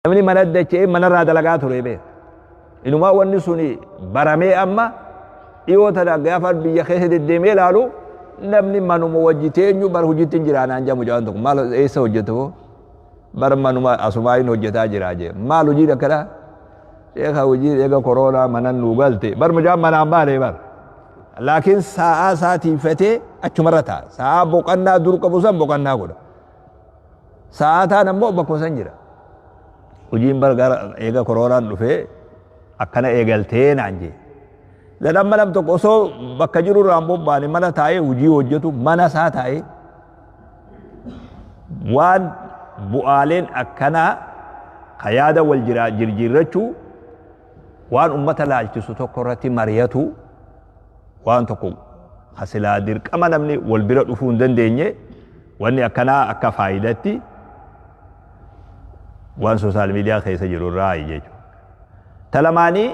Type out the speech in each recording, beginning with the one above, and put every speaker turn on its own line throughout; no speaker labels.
namni mana dachee manarraa dalagaa ture beek inumaa wanni suni baramee amma dhiyoota gaafa biyya keessa deddeemee ilaalu namni manuma wajji teenyu bar hojiitti hin jiraanaan jamu jaan tokko maal eessa hojjetu bar manuma asumaayin hojjetaa jiraa jee maal hojii akkana eega hojii eega koroonaa manan nuu galte bar mujaan manaan baanee bar laakiin sa'aa isaatiin fatee achumarra ta'a sa'aa boqannaa dur qabu san boqannaa godha sa'aa taan ammoo bakkuma san jira hojiin bar gara eega koroonaan dhufee akkana eegaltee naan jee ladhamma nam tokko osoo bakka jiru irraan bobbaane mana taa'ee hojii hojjetu mana isaa taa'ee waan bu'aaleen akkanaa ka yaada wal jirjiirrachuu waan ummata laalchisu tokko irratti mariyatu waan tokko hasilaa dirqama namni wal bira dhufuu hin dandeenye wanni akkanaa akka faayidatti waan soosaal miidiyaa keessa jiru irraa jechuudha. Talamaanii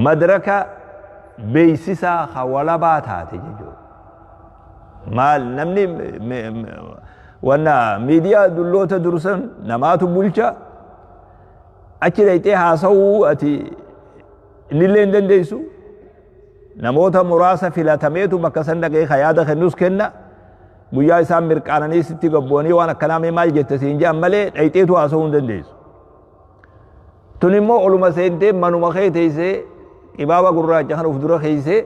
madraka beeysisaa hawalabaa taate jechuudha. Maal namni wanna miidiyaa dulloota dursan namaatu bulcha achi dhayxee haasawuu ati innillee hin dandeessu namoota muraasa filatameetu bakka san dhaqee yaada kennus kenna guyyaa isaan mirqaananii sitti gabboonii waan akkanaa mee maal jette siin jedhan malee dhayxeetu haasawuu hin dandeessu. Tun immoo oluma seentee manuma kee teessee qibaaba gurraacha kan uf dura keeysee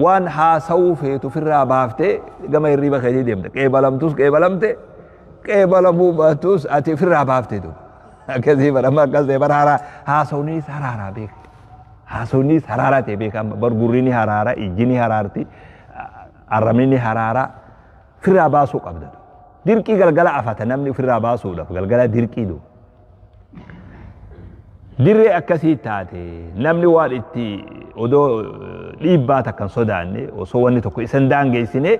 waan haasawuu feetu firraa baaftee gama hirriba keetii deemte qeebalamtus qeebalamte qeebalamuu baatus ati firraa baafte tu akkasii barama akkas ta'e baraaraa haasawniis haraaraa beek haasawniis haraaraa ta'e beekama bargurrini haraaraa ijjini haraarti arrabni haraaraa firraa baasuu qabda dirqii galgala afata namni firraa baasuudhaaf galgala dirqii du dirree akkasii taate namni waan itti odoo dhiibbaa takkan sodaanne osoo wanni tokko isan daangeessine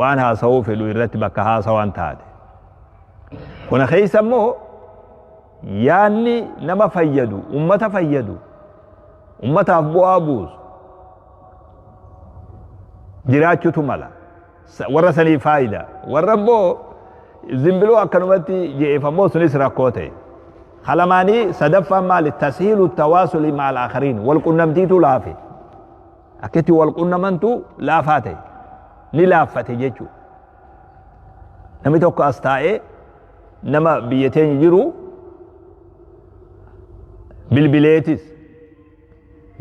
waan haasawuu fedhu irratti bakka haasawaan taate. Kuna keessa immoo yaanni nama fayyadu, ummataaf bu'aa buusu jiraachuutu mala. Warra sanii faayida. Warra immoo zimbiloo akkanumatti je'eefammoo sunis rakkoo ta'e. خلماني سدفا مال تسهيل التواصل مع الآخرين والقنمتيتو لافي أكتي والقنمنتو لافاتي نلافتي جيشو نمي توقع أستائي نما بيتين يجرو بالبليتس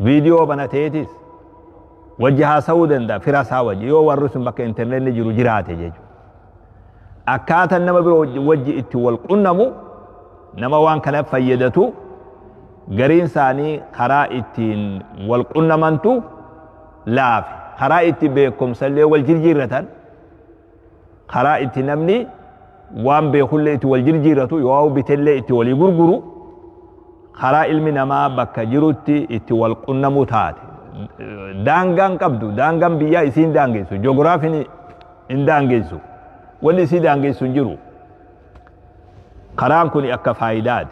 فيديو بناتيتس وجهها سودا دا فراسا وجه يو ورسم بك انترنت نجرو جراتي جيشو أكاتا نما بوجه اتي والقنمو nama waan kana fayyadatu gariin isaanii karaa ittiin wal qunnamantu laafe karaa itti beekumsallee wal jirjiirratan karaa itti namni waan beekullee itti wal jirjiirratu yoo bitellee itti walii gurguru karaa ilmi namaa bakka jirutti itti wal qunnamu taate daangaan qabdu daangaan biyyaa isiin daangeessu joogiraafiin hin daangeessu wanni isii daangeessu hin jiru قران كوني أكا فايدات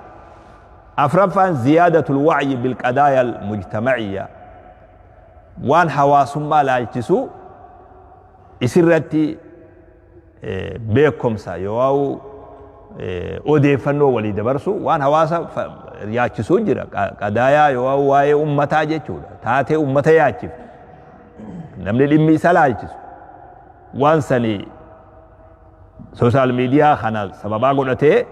أفرفا زيادة الوعي بالقضايا المجتمعية وان حواس ما لا يجسو إسرتي بيكم سا يواو أوديفنو ولي دبرسو وان حواسا يجسو جرا قضايا يواو واي أمتا جيشو تاتي أمتا يجسو نمني لمي سلا يجسو وان سني سوشال ميديا خانا سببا قلته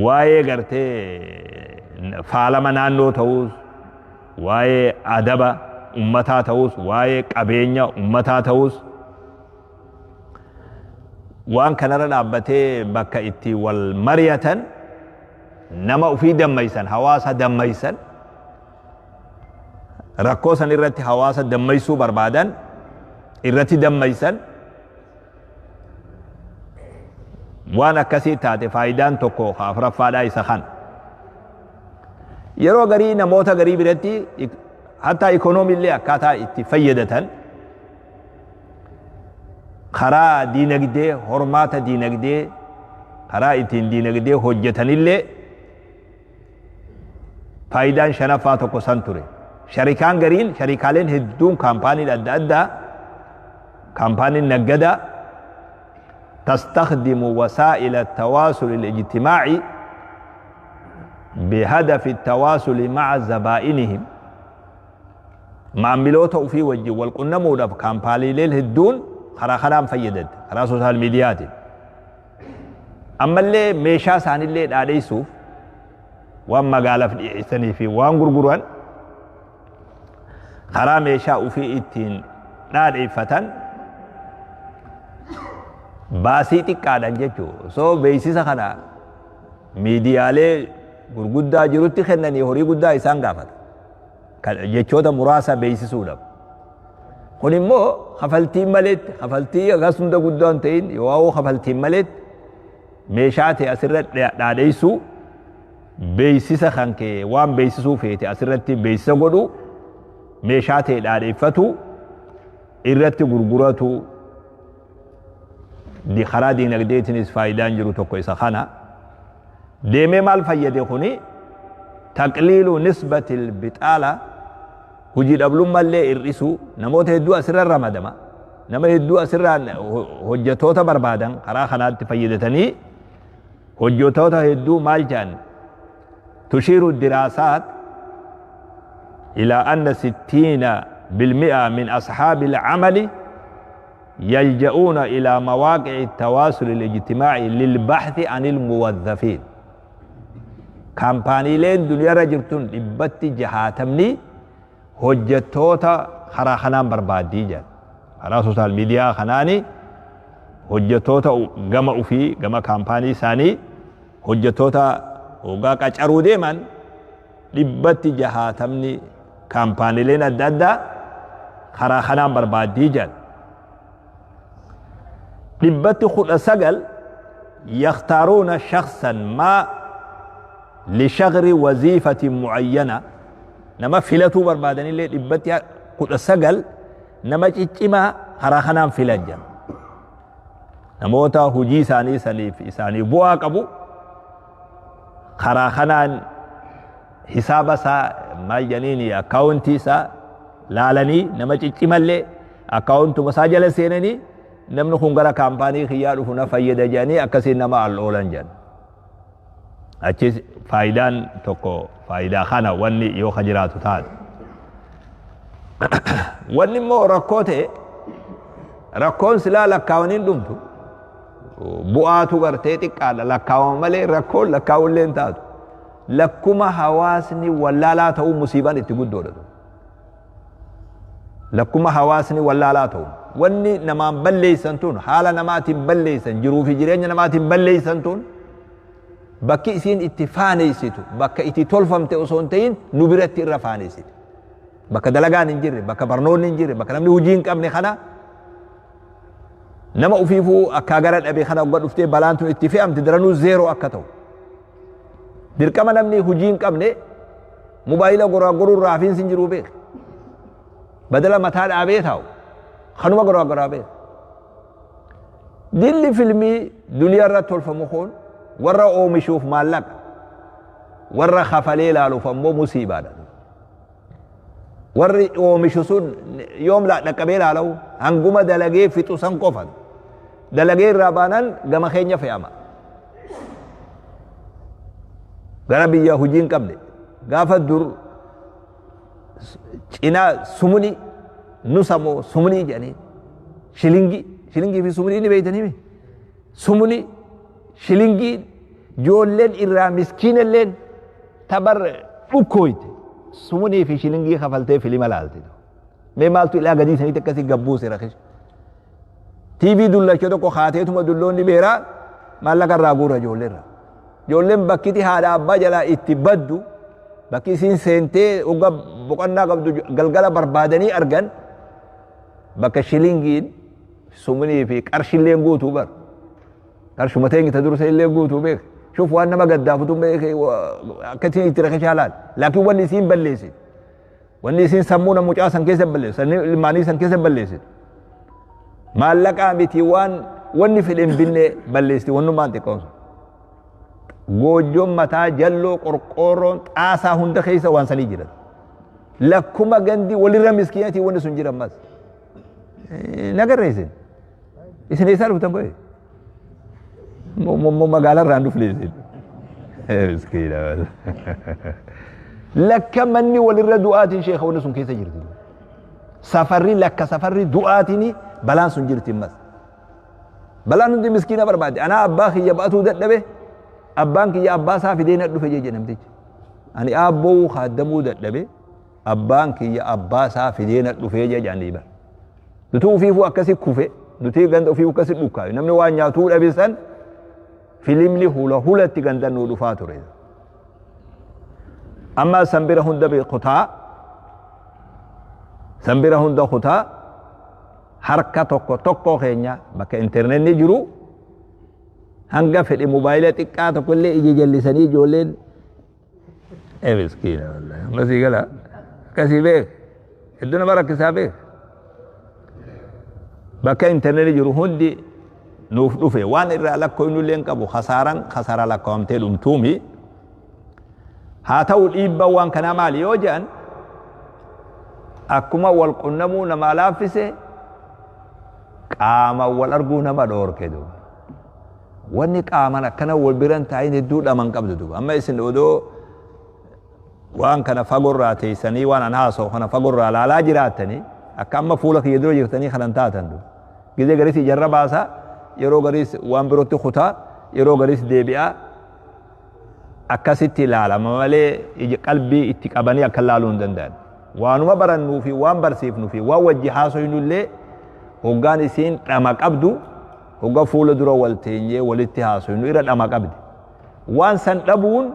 waa'ee gartee faalama naannoo ta'us waa'ee adaba ummataa ta'us waa'ee qabeenya ummataa ta'us waan kanarra dhaabbatee bakka itti wal mariyatan nama ufii dammaysan hawaasa dammaysan rakkoo san irratti hawaasa dammaysuu barbaadan irratti dammaysan waan akkasii taate faayidaan tokko afuraffaadhaa isa kan yeroo garii namoota garii biratti hatta ikoonoomillee akkaataa itti fayyadatan karaa diinagdee hormaata diinagdee karaa ittiin diinagdee hojjetanillee faayidaan shanaffaa tokko san ture sharikaan gariin sharikaaleen hedduun kaampaaniin adda addaa kaampaaniin naggadaa تستخدم وسائل التواصل الاجتماعي بهدف التواصل مع زبائنهم مع ملوته في وجه والقنة مودف كامبالي ليل هدون خرا خرام فيدد خرا سوشال ميديات أما اللي ميشا سان اللي دادي سوف وما قال في إحساني في وان غرغران خرا ميشا وفي إتين دادي فتن باسي تقادن جيجو سو بيسيسا خنا ميديالي gurguddaa jirutti kennanii horii guddaa isaan gaafata jechoota muraasa beeksisuudhaaf kun immoo kafaltiin maleetti kafaltii akkas hunda guddaa hin ta'in yoo kafaltiin maleetti meeshaa ta'e asirra dhaadheessuu beeksisa kan kee waan beeksisuu feete asirratti beeksisa godhu meeshaa ta'e dhaadheeffatu irratti gurguratu karaa diinagdeetinis faayidaan jiru tokko isa kana ديمي مال فيدي خوني تقليل نسبة البطالة هجي دبلوم مالي الرسو نموت هدو أسر الرمادما نما هدو أسر هجتوتا بربادا قرا خنات فيدتني هجتوتا هدو مال جان تشير الدراسات إلى أن 60% من أصحاب العمل يلجؤون إلى مواقع التواصل الاجتماعي للبحث عن الموظفين كامباني لين دنيا رجرتون إبتي جهاتمني هجتوتا خرا خنان بربادي جان خرا سوشال ميديا خناني هجتوتا غما أفي غما كامباني ساني هجتوتا وغا كچارو ديمان إبتي جهاتمني كامباني لين الدادا خرا خنان بربادي جان إبتي خد سجل يختارون شخصا ما لشغل وظيفة معينة نما فيلتو بربادني اللي إبتي خد سجل نما تجمع خراخنام فيلجا نموتا هجي ساني بوا قبو خراخنان حساب سا ما جنيني أكاونتي سا لالني نما تجمع اللي أكاونتو مساجل سينني namni kun gara kaampaanii kiyyaa dhufu na fayyada jedhanii akkasiin nama al'oolan jedhan achi faayidaan tokko faayidaa kana wanni yoo ka jiraatu taate wanni immoo rakkoo ta'e rakkoon silaa lakkaawaniin dhumtu bu'aatu gartee xiqqaadha lakkaawama malee rakkoon lakkaawullee hin taatu lakkuma hawaasni wallaalaa ta'uu musiibaan itti guddoodha lakkuma hawaasni wallaalaa ta'uu wanni namaan balleeysan tun haala namaatiin balleeysan jiruu fi jireenya namaatiin balleeysan tun bakki isiin itti faaneysitu bakka itti tolfamte osoo hin ta'in nu biratti irra faaneysite bakka dalagaan hin jirre bakka barnoonni hin jirre bakka namni hujii hin qabne kana nama ufiifuu akka gara dhabe kana uga dhuftee balaan tun itti fe'amte daranuu zeeroo akka ta'u dirqama namni hujii hin qabne mobaayila goraagoruu raafiinsi hin jiruu beek badala mataa dhaabee taa'u خنوما قرأ قرابين دل فيلمي دنيا رات الفمخون ورا أومي شوف مالك ورا خفالي لالو فمو مصيبة ورا أومي شوسون يوم لا نكبير لالو هنقوم دلقي في توسان قفن دلقي رابانان قام خينيا في أما غربي يهوجين قبل غافة دور إنا سموني نسمو سمني جاني شلنجي في سمني ني بيتني مي سمني شلنجي جولن إرا مسكين لين تبر بكويت سمني في شلنجي خفلته في الملالتي مي مالتو إلا قدي سني تكسي قبوس رخش تي في دولا كده كو خاتيتما دولون لي بيرا مالك الراغورا جولن بكيتي هذا أبا جلا اتبادو بكي سنتي وقب بقنا قبضو قلقلا بربادني أرغن بكا شلنجين سمني في قرشلين قوتو بر قرش متين تدرس اللي قوتو بيك شوف وانا ما قد دافتو بيك كتير يترخش حلال لكن والنسين بلسين والنسين سمونا مجاسا كيسا بلسين المانيسا كيسا بلسين ما لك آمتي واني في الانبنة بلسين وانو ما انت كونسو goojjoon mataa jalloo qorqoorroon xaasaa hunda keessa waan sanii jiran lakkuma gandi walirra miskiinatii wanni sun jiran mas nagarreessin isin eessaa dhuftan qo'e مقالة راندو فليزين مسكينة لك مني ولر دعاء شيخ ونسون كيف جرتي سفري لك سفري دعاتني بلان سنجرتي مس بلان دي مسكينة بربادي أنا أباخي يبأتو دبه أبانك يا أباسا في دينا دو فجي جنمتي أنا أبو خادمو دبه أبانك يا أباسا في دينا دو فجي جانيبا دتو فيفو أكسي كوفي دتي غند فيفو أكسي دوكا نمني وان ياتو دبسان فيلم لي هولا تغندن نو دفاتو ريد أما سنبرا هند بقطاع سنبرا هند قطاع حركة توكو خينيا بكا انترنت نجرو هنگا في الموبايلات اكاتو كل يجي جلساني جولين ايه مسكينة والله مسي قلا كسي بيك الدنيا برا كسابيك بكا انترنت نجرو هندي نوف نوفي وان الرألك كوينو لين كابو خسارا لكم تلوم تومي هاتو الإبا وان كان مالي يوجان أكما والقنمو نما لافسه قاما والأرقو نما دور كدو واني قاما كان والبران تعين الدود أمان قبض دو أما إسن ودو وان كان فقر راتي سني وان أنهاسو كان فقر رالا لا جراتني أكما فولك يدرو جرتني خلانتاتن دو كذا غريس جرباسا يرو غريس وان بروتو خطا يرو غريس ديبئا akkasitti ilaalama malee qalbii itti qabanii akka laaluu hin danda'an waanuma barannuu fi waan barsiifnuu fi waan wajji haasoynullee hoggaan isiin dhama qabdu hogga fuula dura wal teenyee walitti haasoynu irra dhama qabdi waan san dhabuun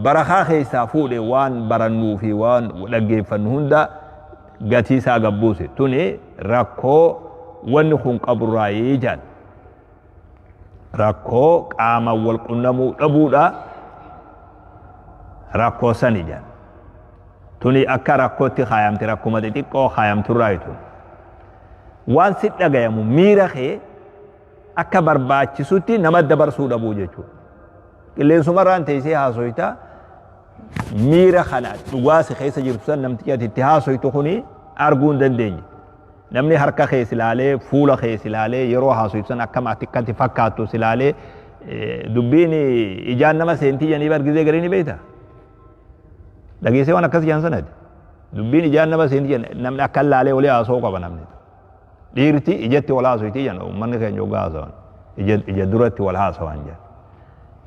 barakaa keessaa fuudhe waan barannuu fi waan dhaggeeffannu hunda gatii isaa gabbuuse tuni rakkoo wanni kun qaburraayee jaan rakkoo qaama wal qunnamuu dhabuudha rakkoo sani jaan tuni akka rakkootti khaayamti rakkuma xixiqqoo khaayamtu raaytu waan si dhagayamu miira kee akka barbaachisutti nama dabarsuu dhabuu jechuudha qilleensumarraan teessee haasoyta miira kana dhugaasi keessa jirtu san namtichi ati itti haasoytu kuni arguu hin dandeenye namni harka kee silaalee fuula kee silaalee yeroo haasoytu san akkam ati akkatti fakkaattu silaalee dubbiin ijaan nama seentii janii bargizee garii ni beeyta dhageessee waan akkas jaan sanadi dubbiin ijaan nama seentii namni akka laalee walii haasoo qaba namni dhiirti ijatti wal haasoyti jan ummanni keenya ogaa haasawan ija duratti wal haasawan jan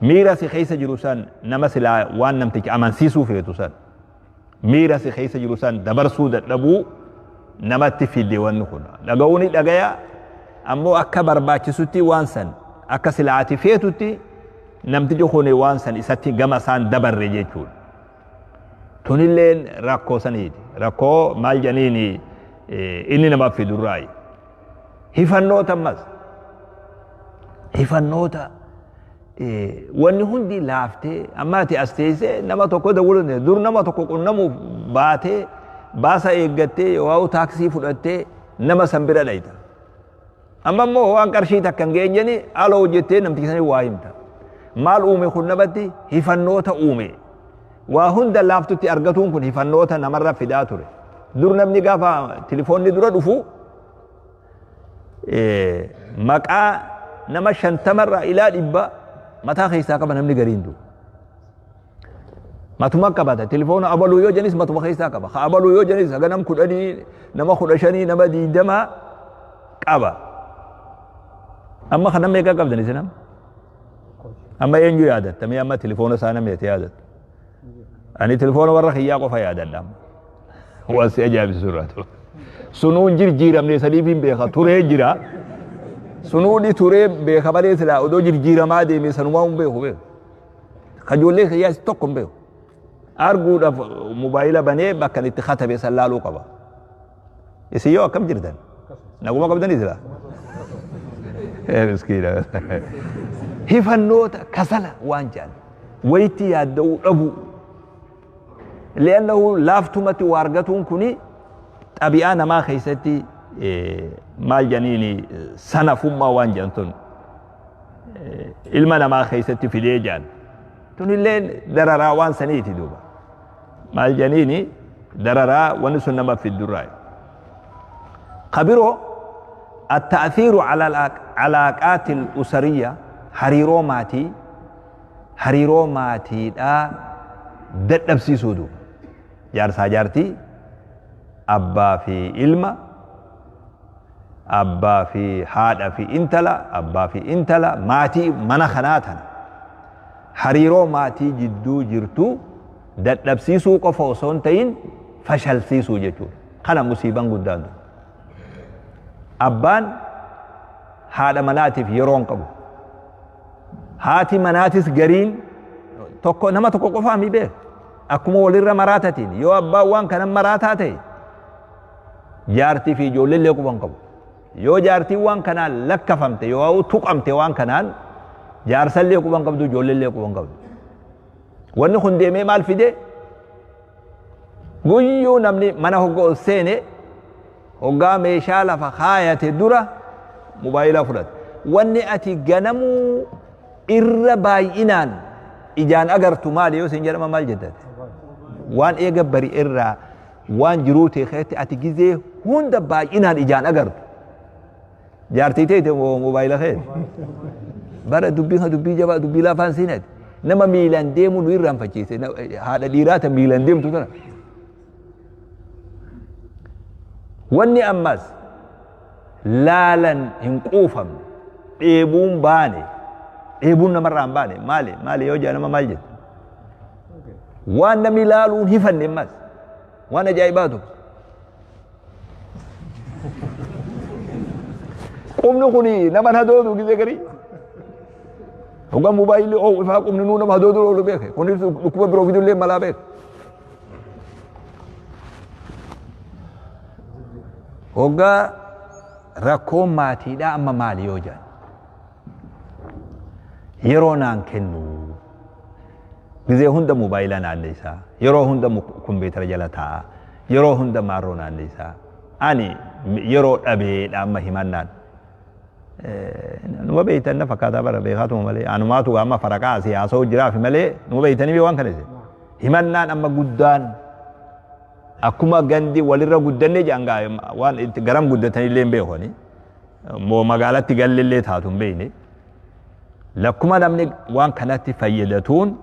miira si keessa jiru san nama silaa waan namtichi amansiisuu feetu san miira si keessa jiru san dabarsuu dadhabuu namatti fidde wanni kun dhaga'uuni dhagaya ammoo akka barbaachisutti waan san akka silaati feetutti namtichi kun waan san isatti gama isaan dabarre jechuudha tunilleen rakkoo saniiti rakkoo maal janiini inni nama fidurraayi hifannoota ammas hifannoota wanni hundi laaftee ammaati as teessee nama tokko dawwaluu dur nama tokko qunnamuuf baatee baasa eeggattee yoo taaksii fudhattee nama san bira dhayta amma immoo waan qarshii takka hin geenyeni ala hojjettee namtichi sanii waa himta maal uume kun namatti hifannoota uume waa hunda laaftutti argatuun kun hifannoota namarra fidaa ture dur namni gaafa telefoonni dura dhufu maqaa nama 50 ilaa 100 mataa keessaa qaba namni gariin du matuma qabata telefoona abaluu yoo janis matuma keessaa qaba ha abaluu yoo janis ganam 10 nama 15 nama 20 qaba amma kana meeqa qabdan isinam amma eenyu yaadatta mee amma telefoona isaa namni yaadatta ani telefoona warra khiyyaa qofa yaadadham wasi ajaabi suratu sunuun jirjiiramne sadiifin beeka turee jira sunuuni turee beeka balee sila odoo jirjiiramaa deeme sanumaa hin beeku beeku kajoollee khiyyaas tokko hin beeku arguudhaaf mobaayila banee bakka itti katabe sallaaluu qaba isin yoo akkam jirtan naguma qabdanii sila miskiina hifannoota kasala waan jaan wayitti yaadda'uu dhabuu لأنه لافتمة وارغتون كوني طبيعة نما خيستي مال جنيني سنة فما وانجانتون علما نما خيستي في ليجان توني دررا وان سنيتي دوبا مال جنيني دررا ونسو نما في الدراي خبرو التأثير على العلاقات الأسرية hariiroo maatiidhaa dadhabsiisuudha. Jaarsaa jaartii abbaa fi ilma, abbaa fi haadha fi intala, abbaa fi intala maatii mana kanaa tana hariiroo maatii jidduu jirtu dadhabsiisuu qofa osoo hin ta'in fashalsiisuu jechuudha. Kana musiibaan guddaan abbaan haadha manaatiif yeroo hin qabu. Haati manaatis gariin nama tokko qofaa mi beeku. Akkuma walirra maraatatiin yoo abbaan waan kanan maraataa ta'e jaartii fi ijoollee quban qabu. Yoo jaartiin waan kanaan lakkafamte yoo tuqamte waan kanaan jaarsallee quban qabdu ijoollee quban qabdu. Wanni kun deemee maal fide? Guyyuu namni mana hoggaa seene hoggaa meeshaa lafa kaayate dura mobaayilaa fudhate. Wanni ati ganamuu irra baay'inaan ijaan agartu maali yoo sin jedhama maal jettate? Waan eega bari irraa waan jiruu teekeetti ati gizee hunda baay'inaan ijaan agartu. Jaartii ta'e mobaayila kee bara dubbii jabaa dubbii lafaan siinati nama miilan deemu nu irraan fachiise haadha dhiiraata miilan deemtu tana. Wanni ammas laalan hin quufamne dheebuun baane dheebuun namarraan baane maali yoo jedhama maal jette? Waan namni laaluun hifanne ammas waan ajaa'ibaatu. Qubni kuni nama hadoodu gizee garii. Hoggaa mobaayilii ifaa qubni nuu nama hadoodu oolu beeke. Kunis dhukkuba biroo fidullee malaa beeke. Hoggaa rakkoon maatiidhaa amma maali yoo jedhan? Yeroo naan kennu gizee hunda mobaayilaa naanne isaa, yeroo hunda kompiitara jala taa'a, yeroo hunda maarroo naanne isaa. Ani yeroo dhabeedha amma himannaan. Numa beeytan na fakkaataa bara beekaatuma malee anumaatu amma faraqaa siyaasoo jiraaf malee numa beeytanii waan kana himannaan amma guddaan akkuma gandi walirra guddanne jangaa waan itti garam guddatanillee hin beekoni moo magaalatti gallillee taatu hin beekne lakkuma namni waan kanatti fayyadatuun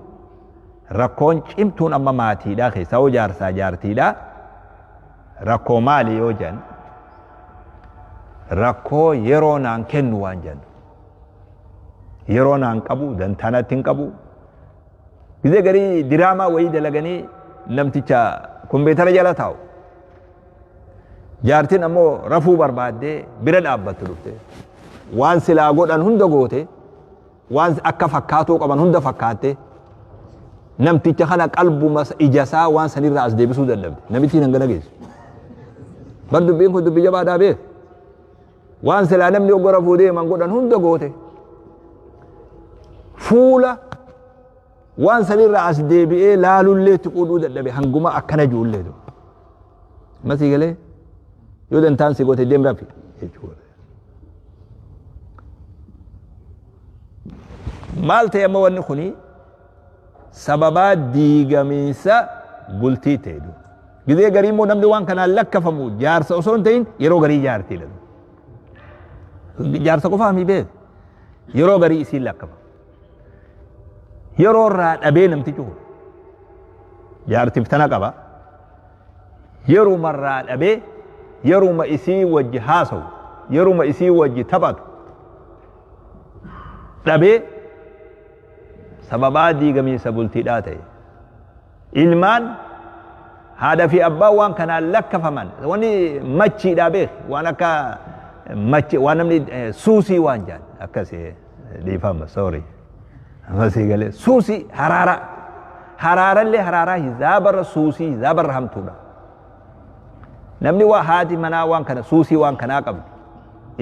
rakkoon cimtuun amma maatiidhaa keessaa hoo jaarsaa jaartiidhaa rakkoo maali yoo jedhan rakkoo yeroo naan kennu waan jennu yeroo naan qabu dantanatti hin qabu gizee garii diraamaa wayii dalaganii namticha kompiitara jala taa'u jaartiin ammoo rafuu barbaaddee bira dhaabbattu dhufte waan silaa godhan hunda goote waan akka fakkaatuu qaban hunda fakkaatte namticha kana qalbuma ijasaa waan sanirraa as deebisuu dadhabde namittiin hangana geessu bar dubbiin kun dubbii jabaadhaa beek waan silaa namni oggora fuudhee man godhan hunda goote fuula waan sanirraa as deebi'ee laalullee tuquu dadhabe hanguma akkana ijoollee do masii galee yoo dantaan si goote deem rafi jechuudha. Maal ta'e amma wanni kuni sababaa diigamiinsa bultii ta'e gizee garii immoo namni waan kanaan lakkafamu jaarsa osoo hin ta'in yeroo garii jaartiidha. Jaarsa qofaa mi beek yeroo garii isiin lakkafa yeroo irraa dhabee namtichi kun jaartiif tana qaba yeruma irraa dhabee yeruma isii wajji haasawu yeruma isii wajji taphatu dhabee sababaa diigamiinsa bultiidhaa ta'e ilmaan haadha fi abbaa waan kanaan lakkafaman wani machiidhaa beek waan akka machi waan namni suusii waan jaan akkasii dhiifama sorry masii galee suusii haraarallee haraaraa hizaabarra suusii hizaabarra hamtuudha namni waa haati manaa waan kana suusii waan kanaa qabdu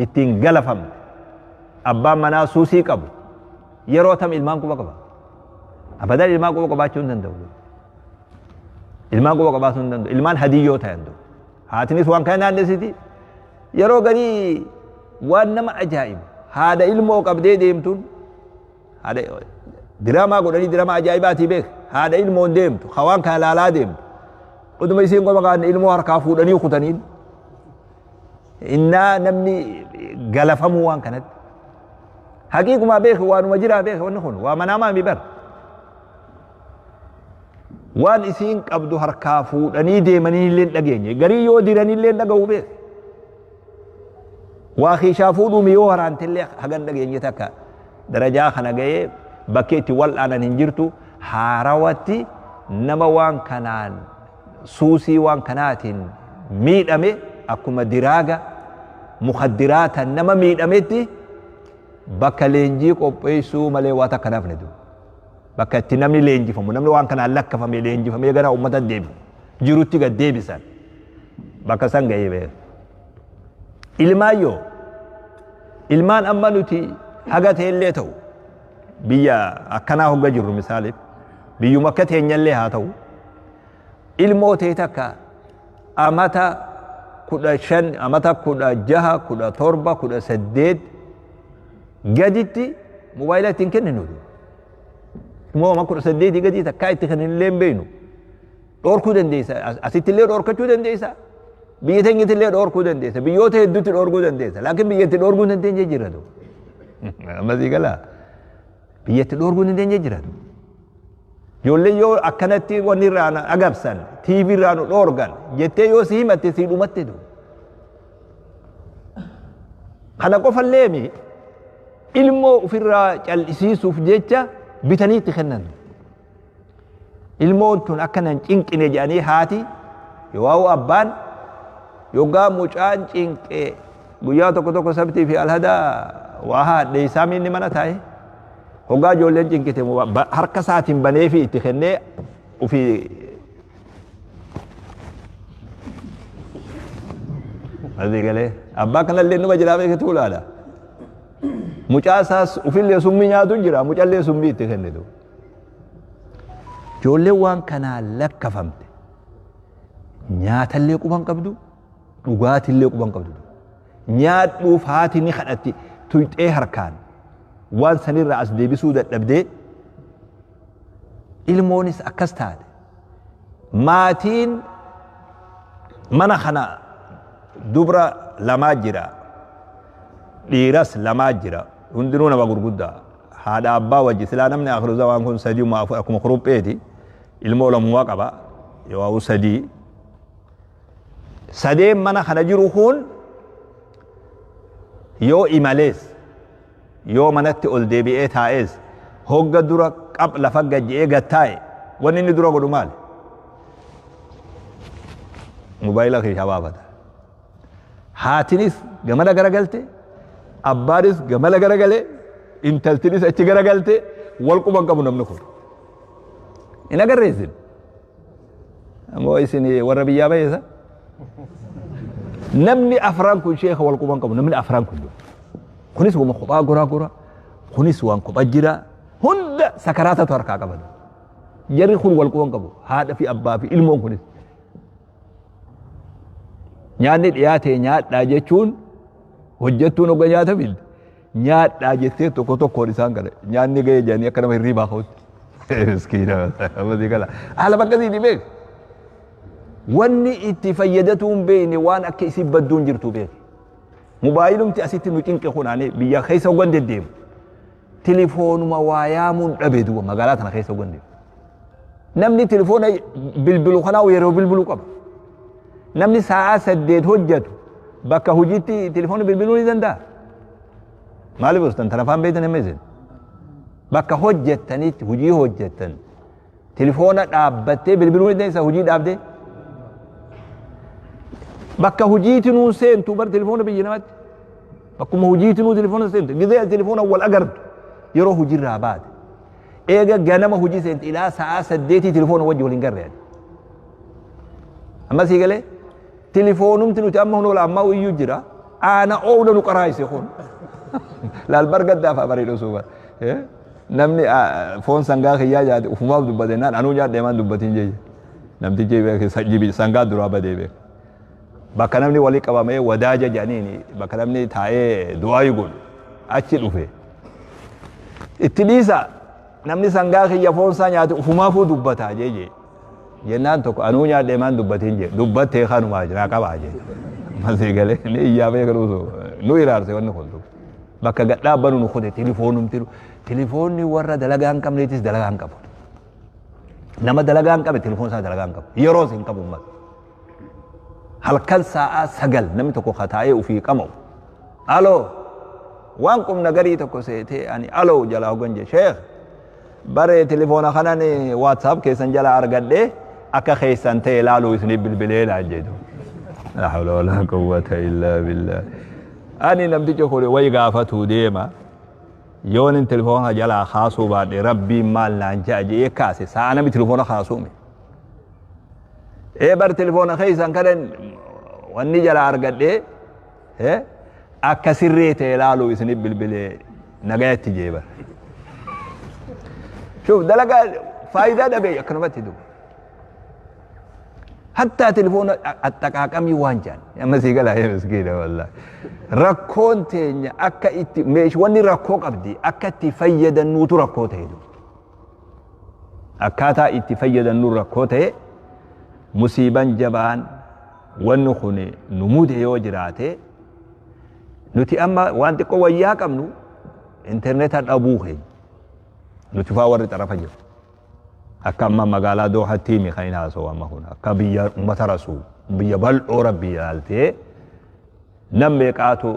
ittiin galafamte abbaan manaa suusii qabu yeroo tam ilmaan quba qaba abadan ilmaan quba qabaachuu hin danda'u ilmaan quba qabaachuu hin danda'u ilmaan hadiyyoo ta'an danda'u haatinis waan kana naannessiti yeroo garii waan nama ajaa'ibu haadha ilmoo qabdee deemtuun haadha diraamaa godhanii diraamaa ajaa'ibaatii beek haadha ilmoon deemtu hawaan kana laalaa deemtu uduma isiin qoma qaadne ilmoo harkaa fuudhanii kutaniin innaa namni galafamuu waan kanatti حقيقة ما بيخ وان مجرى بيخ ونخون ومن أمام بر وان إسين قبضو هركافو أني دي مني اللي لقيني قري يو ديراني اللي لقو بيخ واخي شافو دو ميو هران تلي حقن لقيني تكا درجة خنا جاي بكيتي والآن ننجرتو حاروتي نما وان كنان سوسي وان كناتين ميد أمي أكما دراغا مخدرات نما ميد أميتي بكا لينجي قبيسو مالي واتا كناف ندو بكا تنمي لينجي فمو نمي وان كنان لك فمي لينجي فمي غنا أمتا ديب جروتي غا ديبي سان بكا سان غاي بي إلمايو إلمان أما نتي حاجات اللي تو بيا أكنا هو جرو مثالي بيو مكة هنيلي هاتو ilmootee takka amata 15 amata 16 17 18 gaditti mobaayilaatiin kenninu immoo amma 18 gadi takka itti kan hin beeynu dhorkuu dandeessa asitti illee dhorkachuu dandeessa biyya teenyatti illee dhorkuu dandeessa biyyoota hedduutti dhorkuu dandeessa laakiin biyyatti dhorkuu hin dandeenye jiratu ammasii galaa biyyatti dhorkuu hin dandeenye jiratu Jolle yoo akkanatti wanni irraan agabsan TV irraan dhorgan jettee yoo si himatte si dhumatte du kana qofallee mi ilmoo ofirraa cal'isiisuuf jecha bitaniitti kennan ilmoon tun akkanan cinqine jedhanii haati yoo abbaan yoggaa mucaan cinqee guyyaa tokko tokko sabtii fi alhadaa waa haadhe isaa minni mana taa'e hoggaa ijoolleen cinqite harka isaatiin banee fi itti kennee ofii asii galee abbaa kanallee numa jiraa beekatu ulaadha mucaa isaas ofillee summii nyaatu jira mucallee summii itti kennitu ijoolleen waan kanaan lakkafamte nyaatallee quban qabdu dhugaatillee quban qabdu nyaadhuuf haati ni kadhatti tuyxee harkaan waan sanirraa as deebisuu dadhabdee ilmoonis akkas taate maatiin mana kana dubra lamaa jira dhiiras lamaa jira hundinuu nama gurguddaa haadha abbaa wajji silaa namni akhiru zawaan kun sadii akkuma kurupheeti ilmoo lamumaa qaba yoo sadii sadeen mana kana jiru kun yoo imalees yoo manatti ol deebi'ee taa'es hogga dura qab lafa gajji'ee gattaa'e wanni inni dura godhu maali mobaayila keessa baafata haatinis gamana garagalte abbaanis gamana garagale intaltinis achi garagalte wal quban qabu namni kun hin agarreessin ammoo isin warra biyyaa bayeessa namni afran kun sheekha wal quban qabu namni afran kun kunis wama kophaa goraa goraa kunis waan kophaa jira hunda sakaraatatu harkaa qaban jarri kun wal quban qabu haadha fi abbaa fi ilmoon kunis nyaanni dhiyaate nyaadhaa jechuun hojjettuun hogga nyaata bildi nyaadhaa jettee tokko tokkoon isaan gala nyaanni ga'ee jedhanii akka nama hirriibaa ka'utti miskiina amasii gala haala bakkasii ni beek wanni itti fayyadatuun beekne waan akka isin badduun jirtu beek mobaayilumti asitti nu cinqe kunaane biyya keessa hoggan deddeemu telefoonuma waa yaamuun dhabe duuba magaalaa tana keessa hoggan deemu namni telefoona bilbilu kanaa yeroo bilbilu qaba namni sa'a 8 hojjetu bakka hojiitti telefoona bilbiluu ni danda'a maaliif ustan tarafaan beektan himmeessin bakka hojjettanitti hojii hojjettan telefoona dhaabbattee bilbiluu ni dandeessa hojii dhaabdee bakka hojiitti nuun seentu bar telefoona biyya namatti bakkuma hojiitti nuun telefoona seentu gizee telefoona wal agartu yeroo hojiirraa baate eega ganama hojii seentu ilaa sa'a 8 telefoona wajji waliin garreedha amma sii galee telefoonumti nuti amma hunola amma iyyuu jira ana oowda nu qaraayise kun laal bargaddaaf bareedo suuba namni foon sangaa kiyyaa jaate ufumaaf dubbate naan anuu nyaadhe maan dubbatiin jeeye namtichi beeke jibi sangaa duraa badee beeke bakka namni walii qabamee wadaaja jedhaniini bakka namni taa'ee du'aayi godhu achi dhufe itti dhiisa namni sangaa kiyya foon isaa nyaate ufumaafuu dubbataa jeeye jennaan tokko anuu nyaadhe maan dubbatiin jee dubbattee kanumaa jiraa qabaa jee masii galee ni iyyaa beeka dhuusu nu iraarse wanni kun bakka gad dhaabbanu nu kute telefoonumti telefoonni warra dalagaa hin qabneetis dalagaa hin qabu nama dalagaa hin qabe telefoon isaa dalagaa hin qabu yeroo hin qabu ummat halkan sa'a 9 namni tokko khataa'ee ufii qama'u aloo waan qumna garii tokko seetee ani aloo jalaa hoganje sheekh bare telefoona kanaan whatsapp keessan jala argadhee akka keessan ta'e ilaaluu isin bilbilee laa jedhu la hawla wala quwwata illa billah ani namticha kore way gaafatu deema yoon telefoona jala khaasuu baadhe rabbii maal naan jaaje kaase saa nami telefoona khaasuume bar telefoona keessan kadan wanni jala argadhee akka sirree ta'e ilaaluu isin bilbilee nagayatti jeeba شوف دلقا فايدة دبي أكنمت دو حتى تلفون التقاقم يوانجان يا مسيقى لا يا مسكينة والله ركون تينيا أكا ميش واني ركو قبدي أكا تفيد النوت ركو تيدو أكاتا اتفيد النور ركو تي مصيبا جبان ونخوني نمود يوجراته نتي أما وانت قوة ياكم نو انترنت أبوه نتفاور طرف جر أكما مقالة دو حتيمي خينا سوا ما هنا كبيا مترسو بيا بل ربي قالتي نم يقاتو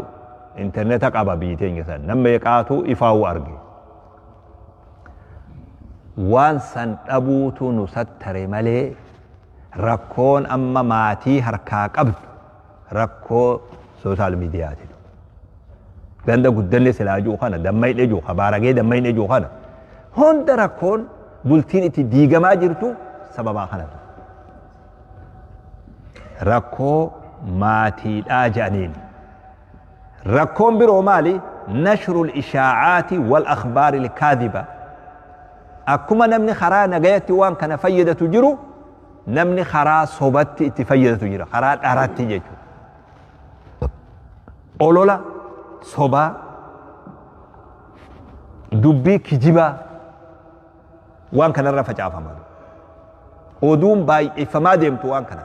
انترنت قبا بيتين جسن نم يقاتو إفاو أرجي وان سن أبوتو نستر ملي ركون أما ماتي هركا قبض ركو سوشال ميديا تدو ganda guddanne silaajuu kana dammay dhejuu khabaaragee dammay dhejuu kana honda rakkoon bultiin itti diigamaa jirtu sababaa kanatu rakkoo maatiidhaa jedhaniin rakkoon biroo maali nashrul ishaacaati wal akhbaari lkaadiba akkuma namni karaa nagayatti waan kana fayyadatu jiru namni karaa sobatti itti fayyadatu jira karaa dharatti jechuudha olola sobaa dubbii kijibaa waan kanarra facaafaman oduun baay'ifamaa deemtu waan kana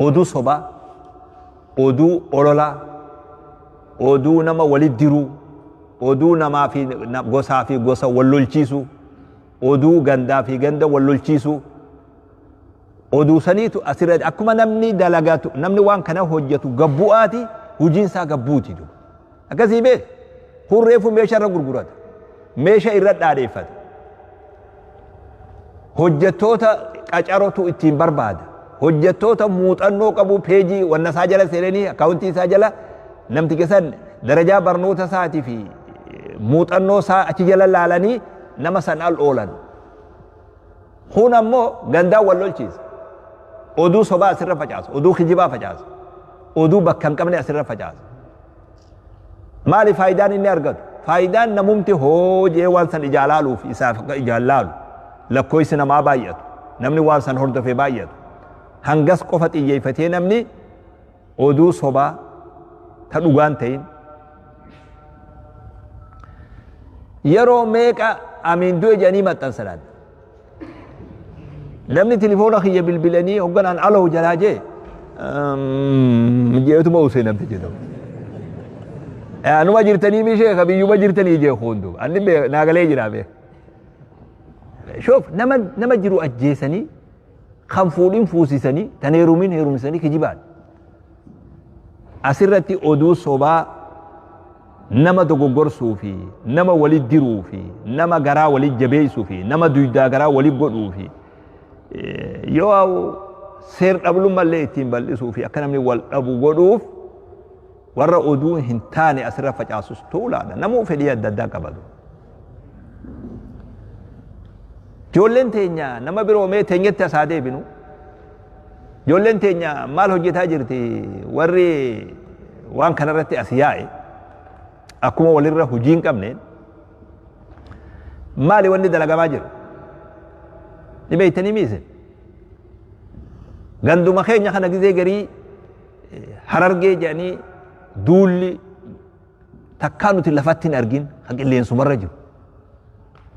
oduu sobaa oduu ololaa oduu nama walit diruu oduu namaa fi gosaa fi gosa wal lolchiisu oduu gandaa fi ganda wal lolchiisu oduu saniitu asirratti akkuma namni dalagatu namni waan kana hojjetu gabbu'aati hujiinsaa gabbuuti du akkasii bee hurreefu meeshaa irra gurgurata meeshaa irra dhaadheeffata hojjettoota qacarotu ittiin barbaada hojjettoota muuxannoo qabu peejii wanna isaa jala seenanii akkaawuntii isaa jala namti keessan darajaa barnoota isaatii fi muuxannoo isaa achi jala laalanii nama san al oolan kun ammoo gandaa wal lolchiisa oduu sobaa asirra facaasa oduu kijibaa facaasa oduu bakka hin qabne asirra facaasa maali faayidaan inni argatu faayidaan namumti hoojee waan san ijaalaaluuf isaaf ijaallaalu lakkoofsi namaa baay'atu namni waan san hordofee baay'atu hangas qofa xiyyeeffatee namni oduu sobaa ta dhugaan ta'in yeroo meeqa amiin du'e jedhanii maxxansan namni telefoona kiyya bilbilanii hogganaan aloo jalaa jee jeetuma usee namti jedhamu anuma jirtanii mishee kabiyyuma jirtanii jee hundu anni naagalee jiraa bee shoof nama jiru ajjeesanii kan fuudhin fuusisanii tan heerumin heerumsanii kijibaan asirratti oduu sobaa nama dogoggorsuu fi nama walit diruu fi nama garaa walit jabeessuu fi nama duydaa garaa walit godhuu fi yoo seer dhablummallee ittiin bal'isuu fi akka namni wal dhabu godhuuf warra oduu hin taane asirra facaasus tuulaadha namuu fedhii adda addaa qabatu ijoolleen teenya nama biroo mee teenyetti asaa deebinu ijoolleen teenya maal hojjetaa jirti warri waan kanarratti as yaa'e akkuma walirra hujii hin qabneen maali wanni dalagamaa jiru ni beeytanii miise ganduma keenya kana gizee garii harargee jedhanii duulli takkaa nuti lafatti hin argin kan qilleensumarra jiru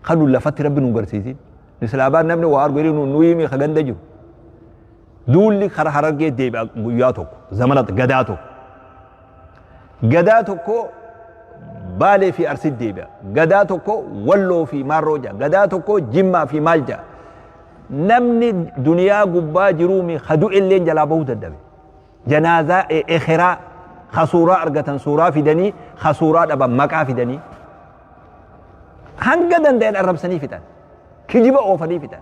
kan nu lafatti rabbi nu garsiisin mislaabaan namni waa argu jedhee nu yimi ka ganda jiru duulli kara harargee deebi'a guyyaa tokko zamana gadaa tokko قداتكو بالي في أرسد ديبا قداتكو ولو في ماروجا قداتكو جمع في مالجا نمني دنيا قبا جرومي خدو اللين جلابه الدبي جنازة إخراء خصورة أرغتن صورة في دني خصورة أبا مكا في دني هنقدن دين الرب سني فتان كجيب أوفني فتان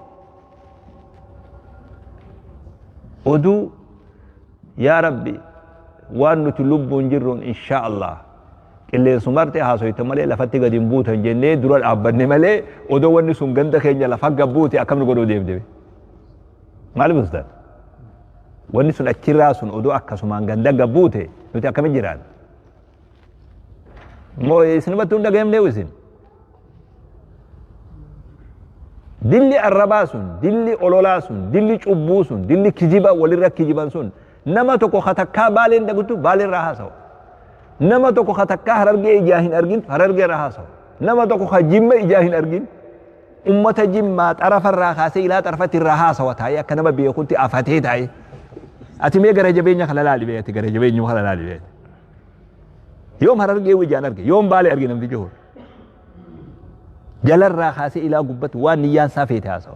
ودو يا ربي وأن تلب جرون إن شاء الله اللي سمرت هاسويت مالي لفتي قديم بوت جنة درال أبني مالي ودو وأن سمجند خيني لفق بوتي أكمل قدو ديب ديب مالي بستان وأن سن أكراس ودو أكسمان جند بوتي نتي أكمل جيران مو سنبتون دعيم نيوسين دلي الرباسون دلي أولولاسون دلي شبوسون دلي كجيبا وليرا كجيبانسون نما توكو خطكا بالين دغتو بالين راهاسو نما توكو خطكا هررغي اجاهين ارغين هررغي راهاسو نما توكو خجيم اجاهين ارغين امه جيما طرف الراخاسي الى طرفه الراهاسو تاي كنما بيكونتي افاتي تاي اتمي غرجبينيا خلالالي بيتي غرجبينيا خلالالي بيت يوم هررغي وجان ارغي يوم بالي ارغي نمدي جوه جل الراخاسي الى غبت وانيان سافيت هاسو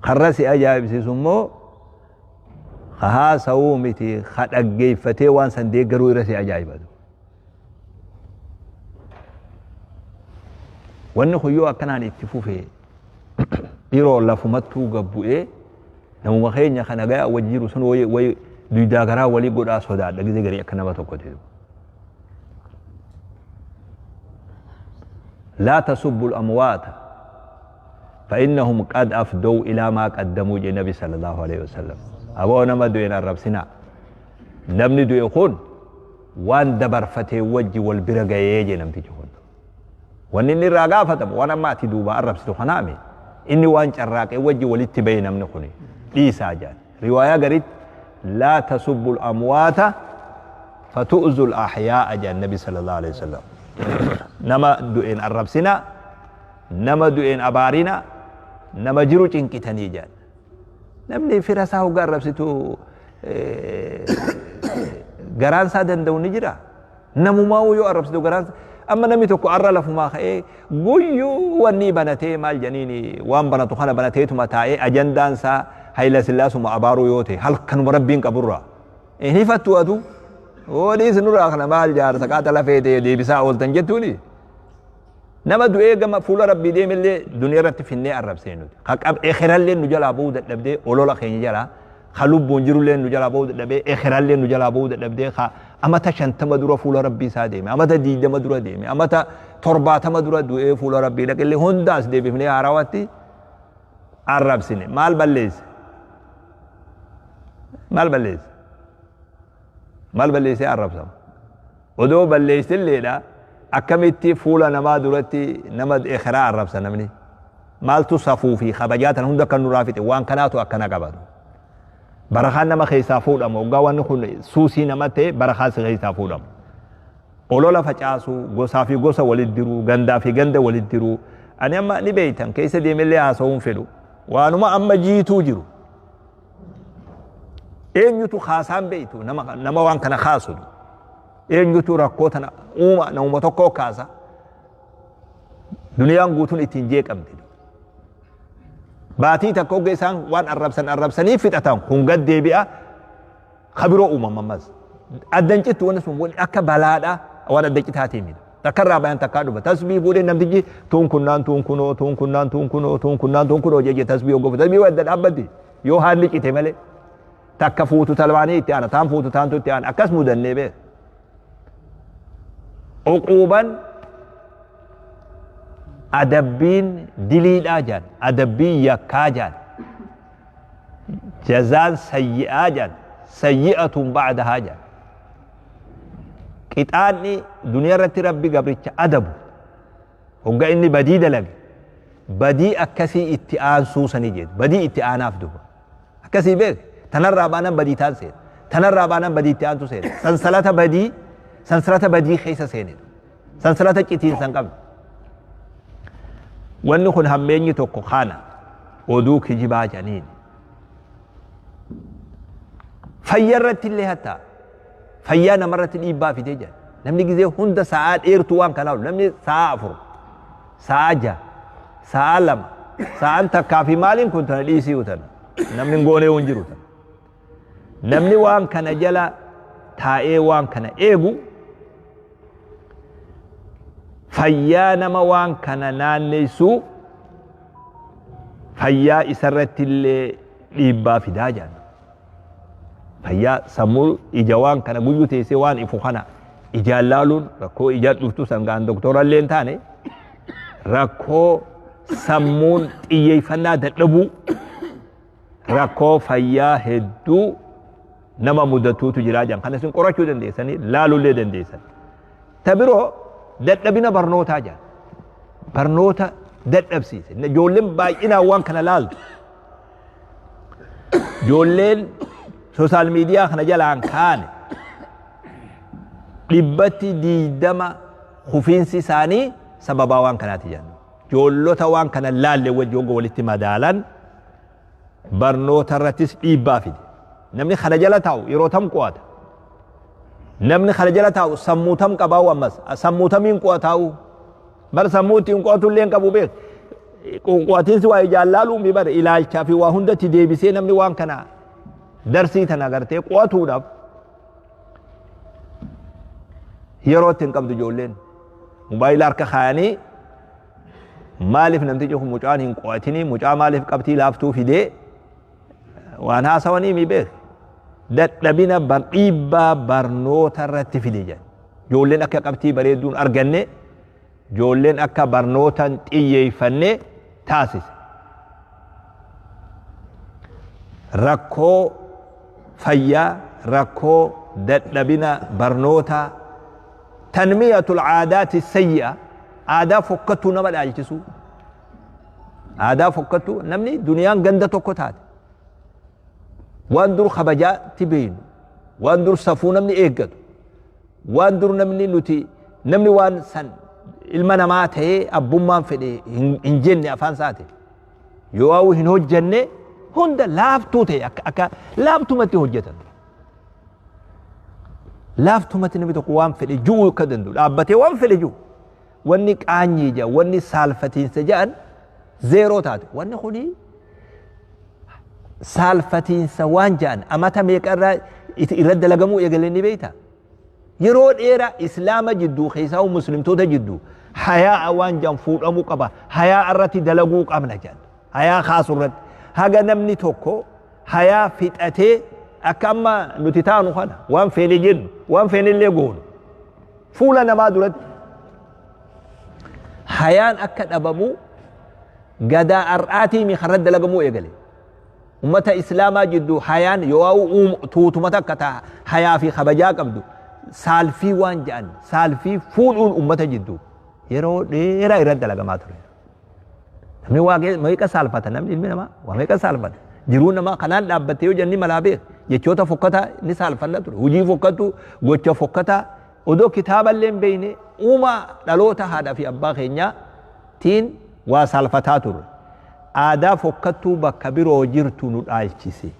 خرسي اجايب سيسمو خها سومتي خدغي فتي وان سندي غرو رسي عجائب وان خيو كانان اتفوفه يرو لفمتو غبوئه نمو مخينيا خنغا وجيرو سن وي دويداغرا ولي غدا سودا دغزي غري كنبا توكوتي لا تسبوا الاموات فانهم قد افدوا الى ما قدموا النبي صلى الله عليه وسلم أبو نما دوين الرب سنا نمني دو يكون وان دبر فتي وجي والبرغة يجي نمتي جهون وان إني راقا فتم وانا ما تدوبا الرب ستو خنامي إني وان شراك وجي والاتبين نمني خوني ليسا جان رواية قريت لا تسبوا الأموات فتؤذوا الأحياء جان النبي صلى الله عليه وسلم نما دوين الرب سنا نما دوين أبارينا نما جرو چنكتني جان نمني فرسا هو قرب ستو غران سادن دو نجرا نمو ما هو يقرب ستو غران اما نمي تو قرر لفما خي غيو وني بنتي مال جنيني وان بنتو خنا بنتي تو متاي اجندان سا هيلا سلاس ما ابارو يوتي هل كان مربين قبرا اني فتو ادو ودي سنور اخنا مال جار سقات لفيتي دي بسا اول تنجتولي نما دو ايغا فول ربي دي ملي دنيا رت فيني عرب سينو خاب اخرال لين نجلا بود دبدي اولولا خيني جلا خلوب بونجرو لين نجلا بود دبي اخرال لين نجلا بود دبدي خا اما تشنت مدرو فول ربي سادي اما تدي مدرو دي اما تا تربات مدرو دو اي فول ربي لك اللي هونداس دي بفني عراواتي عرب سيني مال بليز مال بليز عرب سم ودو بليز الليله أكملتي فولا نما دولتي نما إخراء الرب سنمني مالتو صفو في خبجات هندك النرافت وان كاناتو أكنا قبض برخان نما خيسا فولم وقوان نخل سوسي نما تي برخان سخيسا فولم أولولا فجاسو غوصا في غوصا ولدرو غندا في غندا ولدرو أنا أما نبيتن كيسا دي ملي آسوهم فلو وانما أما جيتو جرو إن يتو خاسان بيتو نما وان كان خاسو eenyutu rakkootan uuma nama tokko kaasa duniyaan guutuun ittiin jeeqamti baatii takko geessan waan arrabsanii fixatan kun gad deebi'a khabiroo uumamamas addancitti waan sun waan akka balaadha waan addancitaatii miti takkarraa bayan takkaa dhufa tasbii fuudhee namtichi tuun kunoo jeje tasbii hoggofu tasbii wadda dhaabbatti yoo haalli cite malee takka fuutu talbaanii itti aana taan fuutu taantu itti aana akkas mudannee beeku عقوبا أدبين دليل آجان أدبين يكاجان جزاء سيئة جان سيئة بعدها جان كتاني دنيا رتي ربي قبرتش أدب وقا إني بدي دلق بدي أكسي اتئان سوسا نجد بدي اتئان أفدو أكسي بيك تنرى بانا بدي تانسين تنرى بانا بدي اتئان تسين سنسلة بدي سنسلة بدي خيسة سينين سنسلة كتين سنقب ونخن هميني توقو خانا ودوك جبا جنين فيرت اللي هتا فيانا مرة الإيبا في تيجان نمني جزء هند ساعات إيرتوان كناول نمني ساعة فر ساعة جا ساعة لما ساعة أنت كافي مالين كنت نليسي وتن نمني نقولي ونجرو تن نمني وان كان جلا تاء وان كان إيجو فيانا ما وان كان نانيسو فيا إسرت اللي إيبا في داجان فيا سمول إجوان كان بيجو تيسي وان إفوخنا إجالالون ركو إجال لفتو سنغان دكتورا لين تاني ركو سمون إيي فنا تتلبو ركو فيا هدو نما مدتو تجراجان كان سن قرأشو دن ديساني لالو لي دن ديسان تبرو دتلبنا برنوتا جان برنوتا دتلبسيس جولين باينا وان كان لال جولين سوشال ميديا خنا جلان كان dhibbatti diidama hufiinsi isaanii sababaa waan kanaati jennu joollota waan kana laalle wajjoon walitti madaalan barnoota irrattis dhiibbaa fide namni kana jala taa'u yeroo tam qo'ata namni kana jala taa'u sammuu tam qabaa'u ammas sammuu tamiin qo'ataa'u bar sammuu ittiin qo'atu illee qabu beek qo'atiinsi waa jaallaaluu mi bar ilaalchaa fi waa hundatti deebisee namni waan kana darsii tana agartee qo'atuudhaaf yerootti hin qabdu ijoolleen mobaayila harka kaayanii maaliif namtichi kun mucaan hin qo'atini mucaa maaliif qabtii laaftuu fidee waan haasawanii mi beek dadhabina dhiibbaa barnoota irratti fide jedhan ijoolleen akka qabtii bareedduun arganne ijoolleen akka barnootan xiyyeeffanne taasise rakkoo fayyaa rakkoo dadhabina barnootaa تنمية العادات السيئة عادة فكتو نما دالجسو عادة فكتو نمني دنيان غندا توكوتات واندر خبجا تبين واندر صفو نمني ايغد واندر نمني نوتي نمني وان سن المنامات هي ابومان فدي انجن افان ساتي يواو هن هجنه هند لافتو تي اكا لافتو متي هجتن لافتو متي نبي تقوام فدي جو كدندو لابتي وان فدي جو واني قاني جا واني سالفتين سجان زيرو تات واني خدي سالفتين سوان جان اما تميقرا يرد لغمو يقلني بيتا يرود ايرا اسلام جدو خيساو مسلم توتا جدو حياء وان جان فول امو قبا حياء الرتي دلقو قامنا جان حياء خاص الرد هاقا نمني توكو حياء فتأتي أكما نتتانو خانا وان فيني جد وان فيني اللي يقول فولا نما دولت حيان أكد أبمو قدا أرآتي من خرد لقمو يقلي أمتا إسلاما جدو حيان يواو توتو متكتا حيا في خبجاك أبدو سالفي وان جان سالفي فول أمتا جدو يرو ديرا يرد لقمات نمني واقع ميكا سالفتا نمني المنما وميكا سالفتا جرون ما قنان لابتيو جنني ملابيخ يچوتا فكتا نسال فلتر وجي فكتو غوچا فكتا ودو كتاب اللين بيني وما دلوتا هذا في ابا خينيا تين وسالفتاتور آدا فكتو بكبيرو جرتو ندالچيسي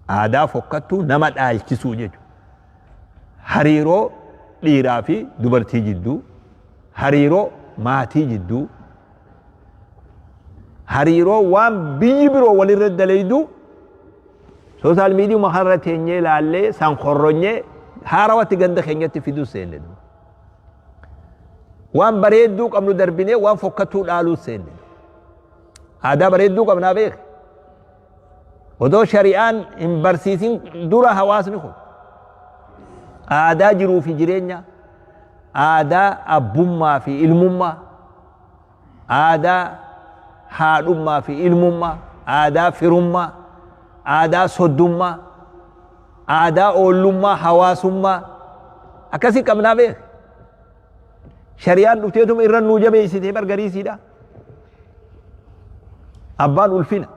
آدا فكتو نما دالچيسو جيجو حريرو ديرا في دبرتي جدو حريرو ماتي جدو حريرو وان بيبرو ولرد دليدو سوشال ميديا مخرة تنيه لالله سانخرونيه هاروات غندا خنيه تفيدو سيندو وان بريدو قبل دربينه وان فكتو دالو سيندو هذا بريدو قبل نابيخ ودو شريان ان برسيسين دورا حواس نخو هذا جرو في جرينيا هذا ابوما في علمما هذا حادما في علمما هذا فرما آدا صدوما آدا أولوما حواسوما أكاسي كمنا بيه شريان نفتيتم إرن نوجة بيسيته برغريسي دا أبان ألفنا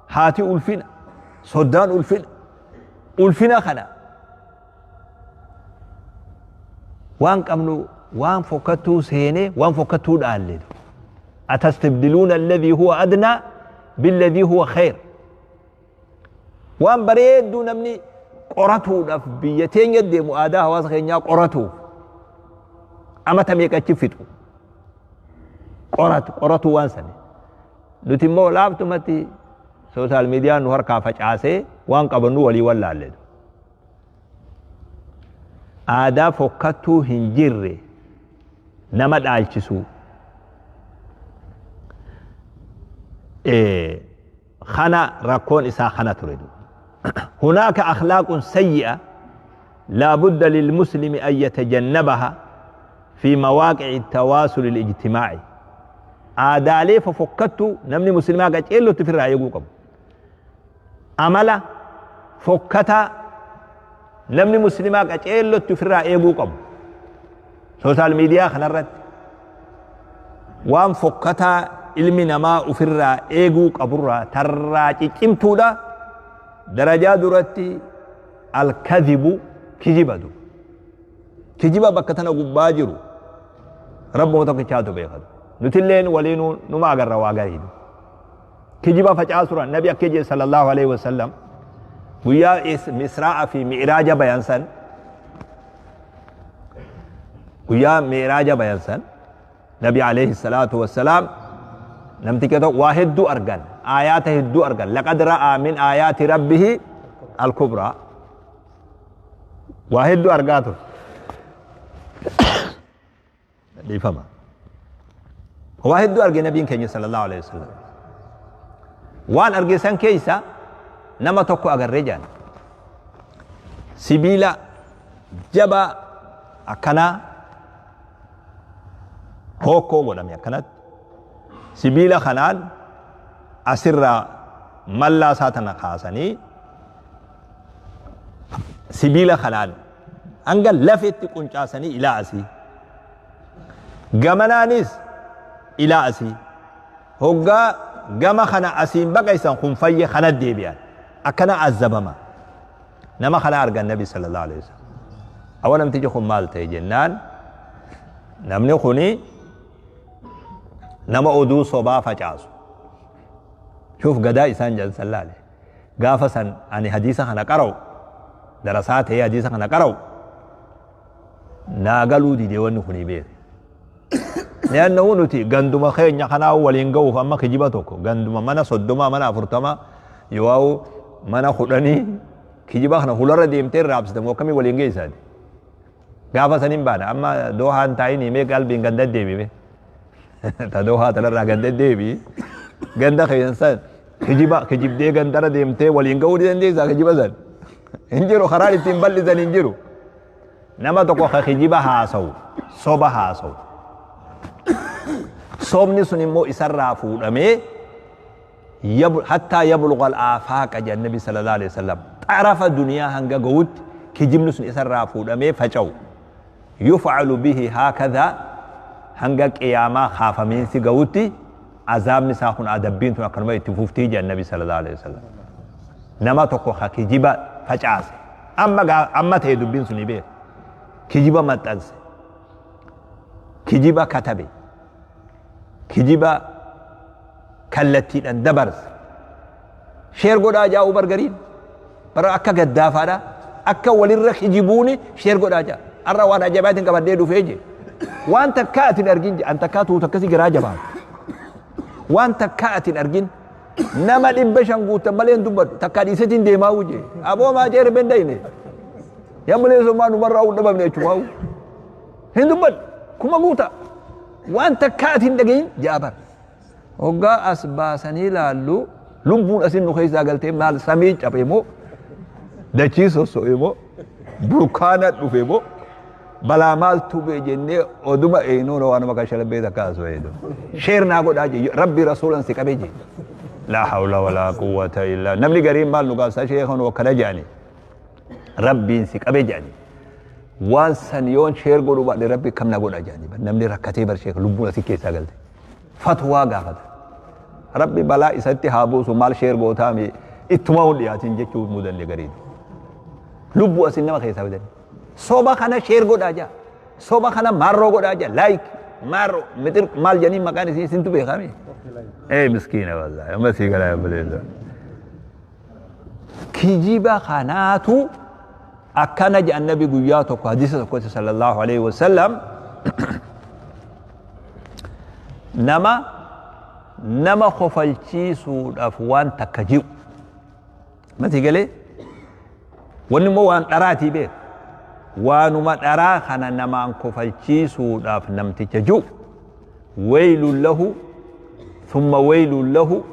هاتي ألفنا صدان ألفنا خنا وان كمنو وان فكتو سيني وان فكتو دالي أتستبدلون الذي هو أدنى بالذي هو خير وان بريدو نمني qoratu daf biyyateen yaddeemu aadaa hawaasa keenyaa qoratu ama tameeqachi fixu qoratu waan sani nuti immoo laaftumatti social media nu harkaa facaasee waan qabannu walii wallaallee aadaa fokkattuu hin jirre nama dhaalchisu خنا راكون إسا خنا تريد هناك أخلاق سيئة لا بد للمسلم أن يتجنبها في مواقع التواصل الاجتماعي آدالي ففكتو نمني مسلمات إلو تفرع يقوكم أملا فكتا نمني مسلمات إلو تفرع يقوكم سوشال ميديا خنرت وان فكتا ilmi namaa ofirraa eeguu qaburraa tarraa ciccimtuudha darajaa duratti alkadhibu kijibadu kijiba bakka tana gubbaa jiru rabbuma tokkichaatu beekatu nutilleen waliinuu numa agarra waa gariidhu kijiba facaasuran nabi akka jedhe sallallahu alaihi wasallam guyyaa misraa'a fi mi'raaja bayansan guyyaa mi'raaja bayansan nabi alaihi salatu wassalaam نمتكتو واحد دو أرغان آيات هدو أرغان لقد رأى من آيات ربه الكبرى واحد دو أرغاتو دي فما واحد دو أرغان نبي كنية صلى الله عليه وسلم وان أرغسان كيسا نما توكو أغر رجان سبيلا جبا أكنا هوكو ودم يكنت سبيل خنان أسر ملا ساتنا خاصني سبيل خنان أنقل لفت كنشاسني إلى أسي جمنانيس إلى أسي هوجا جما خنا أسين بقى يسان خنفي خنا ديبيان أكنا عزبما نما خنا أرجع النبي صلى الله عليه وسلم أولا تيجي خمال تيجنان نمني خوني نما أدو صبا فجاسو شوف قدا إسان جل سلالي قافسا عن حديثة خنا قرأو درسات هي حديثة خنا قرأو ناقلو دي ديوان نخوني بير لأنه نتي قندما خير نخنا أولين قوف أما كجيبتوكو قندما منا صدما منا فرطما يواو منا خلاني كجيبا خنا خلال ديمتين رابستم وكمي ولين قيساد قافسا نمبانا أما دوها انتايني مي قلبين قندد دي بي تدوها تلرا غند ديبي غند خيانسان كجيب دي غندرا ديمتي ولين غودي دي زا كجيبا زن انجرو خرالي تيمبل زن انجرو نما تو خجيبا هاسو صوبا هاسو صومني سنمو اسرا فودمي حتى يبلغ الافاق جاء النبي صلى الله عليه وسلم تعرف الدنيا هنگا غوت كجيبن سن اسرا فودمي فچو يفعل به هكذا هنگا قياما خافمين سي غوتي عذاب نساخون ادبين تو كرمه تفوفتي جاء النبي صلى الله عليه وسلم نما توكو كجيبا فچاس اما تيدبين سني بي كجيبا متنس كجيبا كتبي كجيبا كلتي دبرس شير غدا جاو برغرين بر اكا غدافادا اكا ولير خجيبوني شير غدا جا الروان اجاباتن كبديدو فيجي وانت كاتن ارجين انت كاتو تكسي غراجبا وانت كاتن ارجين نما دبشان غوت مالين دبد تكاديستين ديما وجه ابو ما جير بندايني يملي زمان مره ودبم ني تشواو هندبد كما غوتا وانت كاتن دغين جابر وغا اسباسني لالو لمبون اسين نو خيسا غلتي مال سمي چابيمو دچيسو سويمو بركانا دفيمو بلا مال توبه جنة ودما إنه وانا ما كشلا بيدا كاسو هيدو شير ناقو داجي ربي رسولا سكبيجي لا حول ولا قوة إلا نملي قريب مال نقاس شيخون وكلا جاني ربي سكبيجاني وان سنيون شير قولوا بعد ربي كم ناقو داجاني نملي ركتي برشيخ لبونا سكي ساقلت فتوى قافت ربي بلا إساتي حابوس ومال شير قوتامي اتماون لياتين جيكو مدن لقريب لبو أسنما خيسا بدن صوبا خانا شير قد آجا صوبا خانا مارو قد آجا لايك مارو مثل مال جاني مكان سي سنتو بيخامي ايه مسكينة والله مسيقى لا يبلي الله كيجيبا خاناتو أكنج النبي قياته حديث صلى الله عليه وسلم نما خفلشي سود أفوان تكجيو ما تقولي ونمو وان أراتي به وانما أرا خنا نما خفلشي سود أف نمتي تجو ويل له ثم ويل له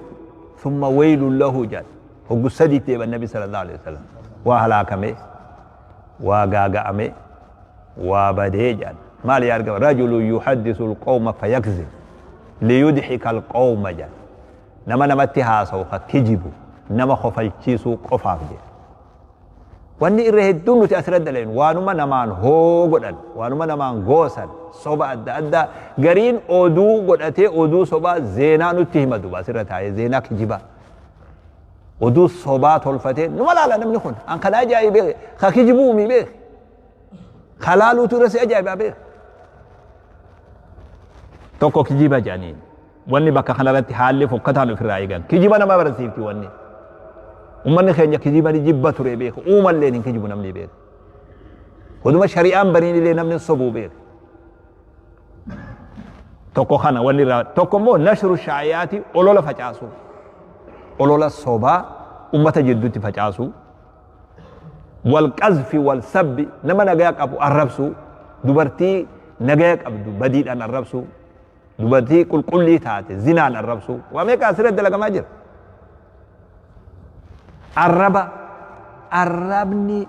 ثم ويل له جل هو قصدي تيب النبي صلى الله عليه وسلم وهلاكمه وغاغامه وبديجان ما ليرجع رجل يحدث القوم فيكذب ليضحك القوم جان نما اتهاسو كجيب نما خفلچيسو قفاف جي واني الرهدون نتي أسرد لين وانما نمان هو قدن وانما نمان غوسن صوبا أدى غرين أودو قدأتي أودو صوبا زينا نتهمدو باسرتها زينا كجيبا أودو صوبا تولفتي نما لا نمني خون أن خلا جاي بيه خكجيبو مي بيه خلالو ترسي أجاي بيه توكو كجيبا جانين واني بكا خنالتي حالي فكتانو في الرأيقان كجيبا نما برسيفتي واني ummanni keenya kijiba ni jibba ture beeku uumallee hin kijibu namni beeku ودوما شريعان بريني لي نمن صبو بير توكو خانا ولي را توكو مو نشر الشعيات أولولا فجاسو أولولا الصوبا أمة جدو تفجاسو والقذف والسب نما نغاك أبو الربسو دوبرتي نغاك أبو بديد أن الربسو دوبرتي كل لي تاتي زنان الربسو واميك أسرد دلق ماجر الربني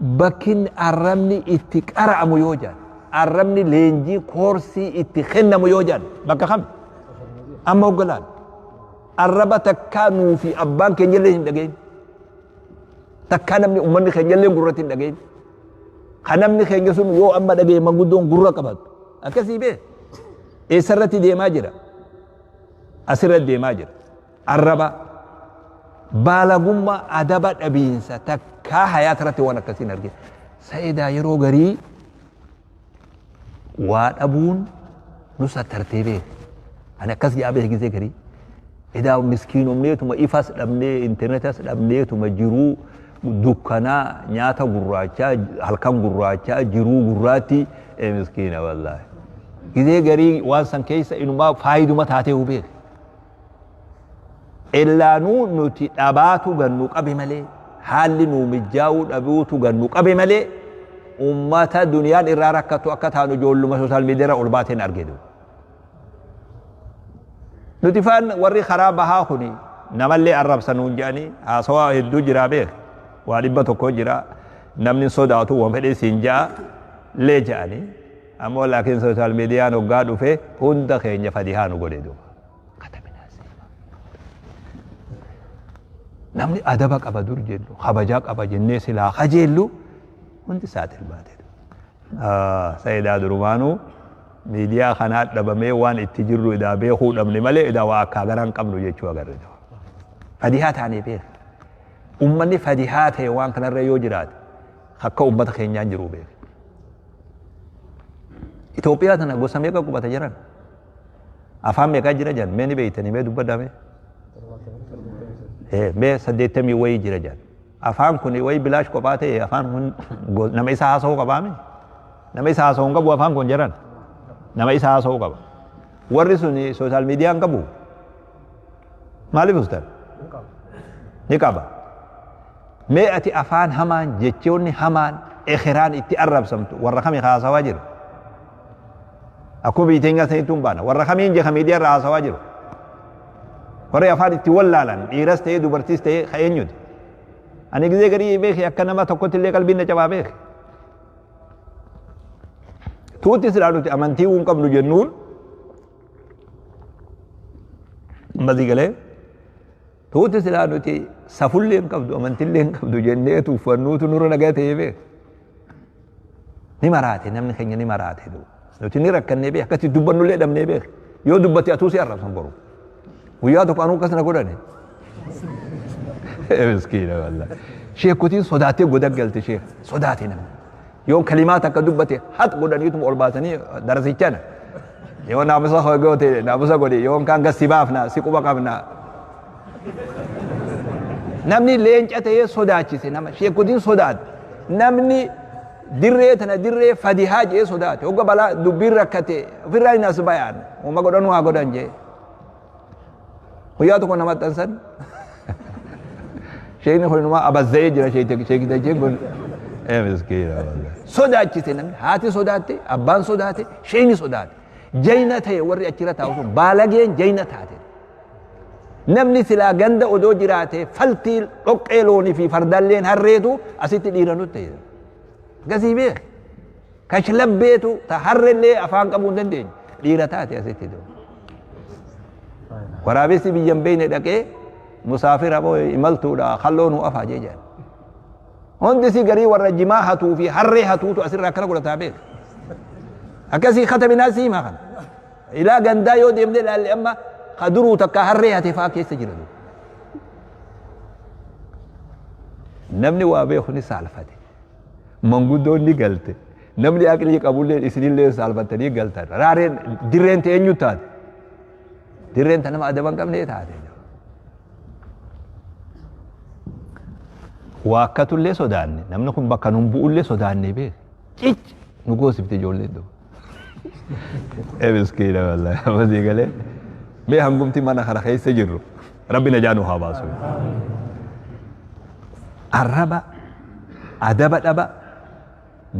بكين الربني اتكارا ميوجان الربني لينجي كورسي اتخن ميوجان بكا خم أما وقلان الربا تكانو في أبان كن يلين دقين تكانا من أمني خن يلين قررتين دقين خنمني خن يسون يو أما دقين مقودون قرر قبض أكسي بيه إسرتي دي ماجرة أسرت دي ماجرة الربا بالغوما أدبت أبينسا تكا حياة رتي وانا كسين أرجي سيدا يرو غري واد أبون نسا ترتيبه أنا كسي أبيه جزي غري إذا مسكين أمنيه ثم إفاس أمنيه إنترنت أمنيه ثم جرو دكانا نياتا غراچا هلكم غراچا جرو غراتي مسكين والله جزي غري وانسان كيسا إنو ما فايدو ما تاتيه بيه إلا نوتي أباتو غنو قبي ملي حال نو مجاو أبوتو غنو قبي ملي أمتا دنيا إراركتو أكتانو جولو مسوسال ميديرا أولباتين أرغدو نوتي فان وري خرابها خوني نمالي عرب سنون جاني سواء هدو جرا بيخ واربتو كو جرا نمني صداتو ومدي سنجا لي جاني أمو لكن سوسال ميديا نو غادو في هندا خينيا فديهانو غدو namni adaba qaba dur jennu khabaja qaba jenne sila khajellu hundi saatil baate sayida durmanu media khana dabame wan itti jirru ida be hudamni male ida wa akagaran qabnu jechu agarre fadihat ani be ummani fadihat he wan kana reyo jirat hakka ummata kenya jiru be Ethiopia tana gosame ka kubata jiran afam me ka jira jan meni be itani me dubadame me saddeettamii wayii jira jedhan afaan kun wayii bilaash kophaa ta'e afaan kun nama isa haasa'uu qabaa mi nama isa haasa'uu hin qabu afaan kun jedhan nama isa haasa'uu qaba warri sun sooshaal miidiyaan qabu maaliif ustan ni qaba mee ati afaan hamaan jechoonni hamaan ekheraan itti arrabsamtu warra kami haasawaa jiru akkuma biiteenyaa sanittuun baana warra kamiin jecha miidiyaa irra haasawaa jiru warri afaan itti wallaalan dhiiras ta'ee dubartiis ta'ee eenyuti ani gizee garii beeke akka nama tokkotti illee qalbiin na cabaa beeke tuutti silaa nuti amantii hin qabnu jennuun mazii galee tuutti silaa nuti safullee hin qabdu amantillee hin qabdu jennee tuuffannuutu nurra nagaa ta'ee beeke ni maraate namni keenya ni maraate nuti ni rakkannee beeke akkatti dubbannullee dhabnee beeke yoo dubbate atuusi arrabsan boru ويا دوك أنو كسر نقولني مسكينة والله شيخ كتير صداتي قدك قلت شيخ صداتي نم يوم كلمات كدبتي حد قدني يتم أربعتني درس يجنا يوم نامسا خواجوتي نامسا قدي يوم كان قصيبافنا سيكوبا كافنا نمني لين جت هي صداتي سينما شيخ كتير صدات namni dirree tana dirree fadihaa jee sodaate hogga balaa dubbiin rakkate ofirraa hin as bayaan uma godhan waa godhan jee guyyaa tokko nama xansan sheekni kun numa abazza'ee jira sheekita jeen kun miskiina sodaachise namni haati sodaatte abbaan sodaate sheekni sodaate jayna ta'e warri achirra taa'u sun baalageen jayna taate namni silaa ganda odoo jiraate faltii dhoqqee loonii fi fardalleen harreetu asitti dhiira nutti ta'e gasii beek kashlabbeetu ta harrellee afaan qabuu hin dandeenye dhiira taate asitti doo waraabessi biyyan beeyne dhaqee musaafira moo imaltuudha kalloonuu afaa jee jedhan hundisi garii warra jimaa hatuu fi harree hatuutu asirraa akkana godhataa beek akkasii katabinaa siimaa kana ilaa gandaa yoo deemne ilaalle amma kaduruu takka harree hate faa keessa jira namni waa beeku ni saalfate manguddoonni galte namni aqlii qabullee isinillee saalfattanii galtan raareen dirreen eenyu taate dirreen ta nama adaban qabnee taate waa akkatullee sodaanne namni kun bakka nun bu'ullee sodaanne beek cic nu goosifte ijoollee doo miskiina wallahi amasii galee mee hangumti mana kana keessa jirru rabbi najaa nu haa baasu arraba adaba dhaba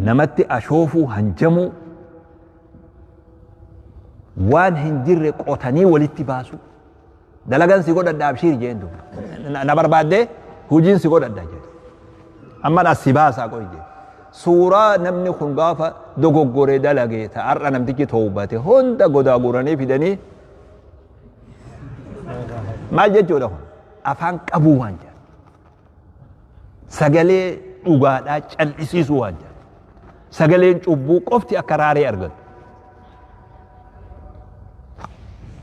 namatti ashoofuu hanjamuu waan hin jirre qotanii walitti baasu dalagan si godhadha abshiir jeentu na barbaadde hujiin si godhadha jee amma as si baasaa qoy jee suuraa namni kun gaafa dogoggoree dalagee ta har'a namtichi toobate hunda godaa guranii fidanii maal jechuudha kun afaan qabuu waan jedha sagalee dhugaadhaa cal'isiisuu waan jedha sagaleen cubbuu qofti akka raaree argatu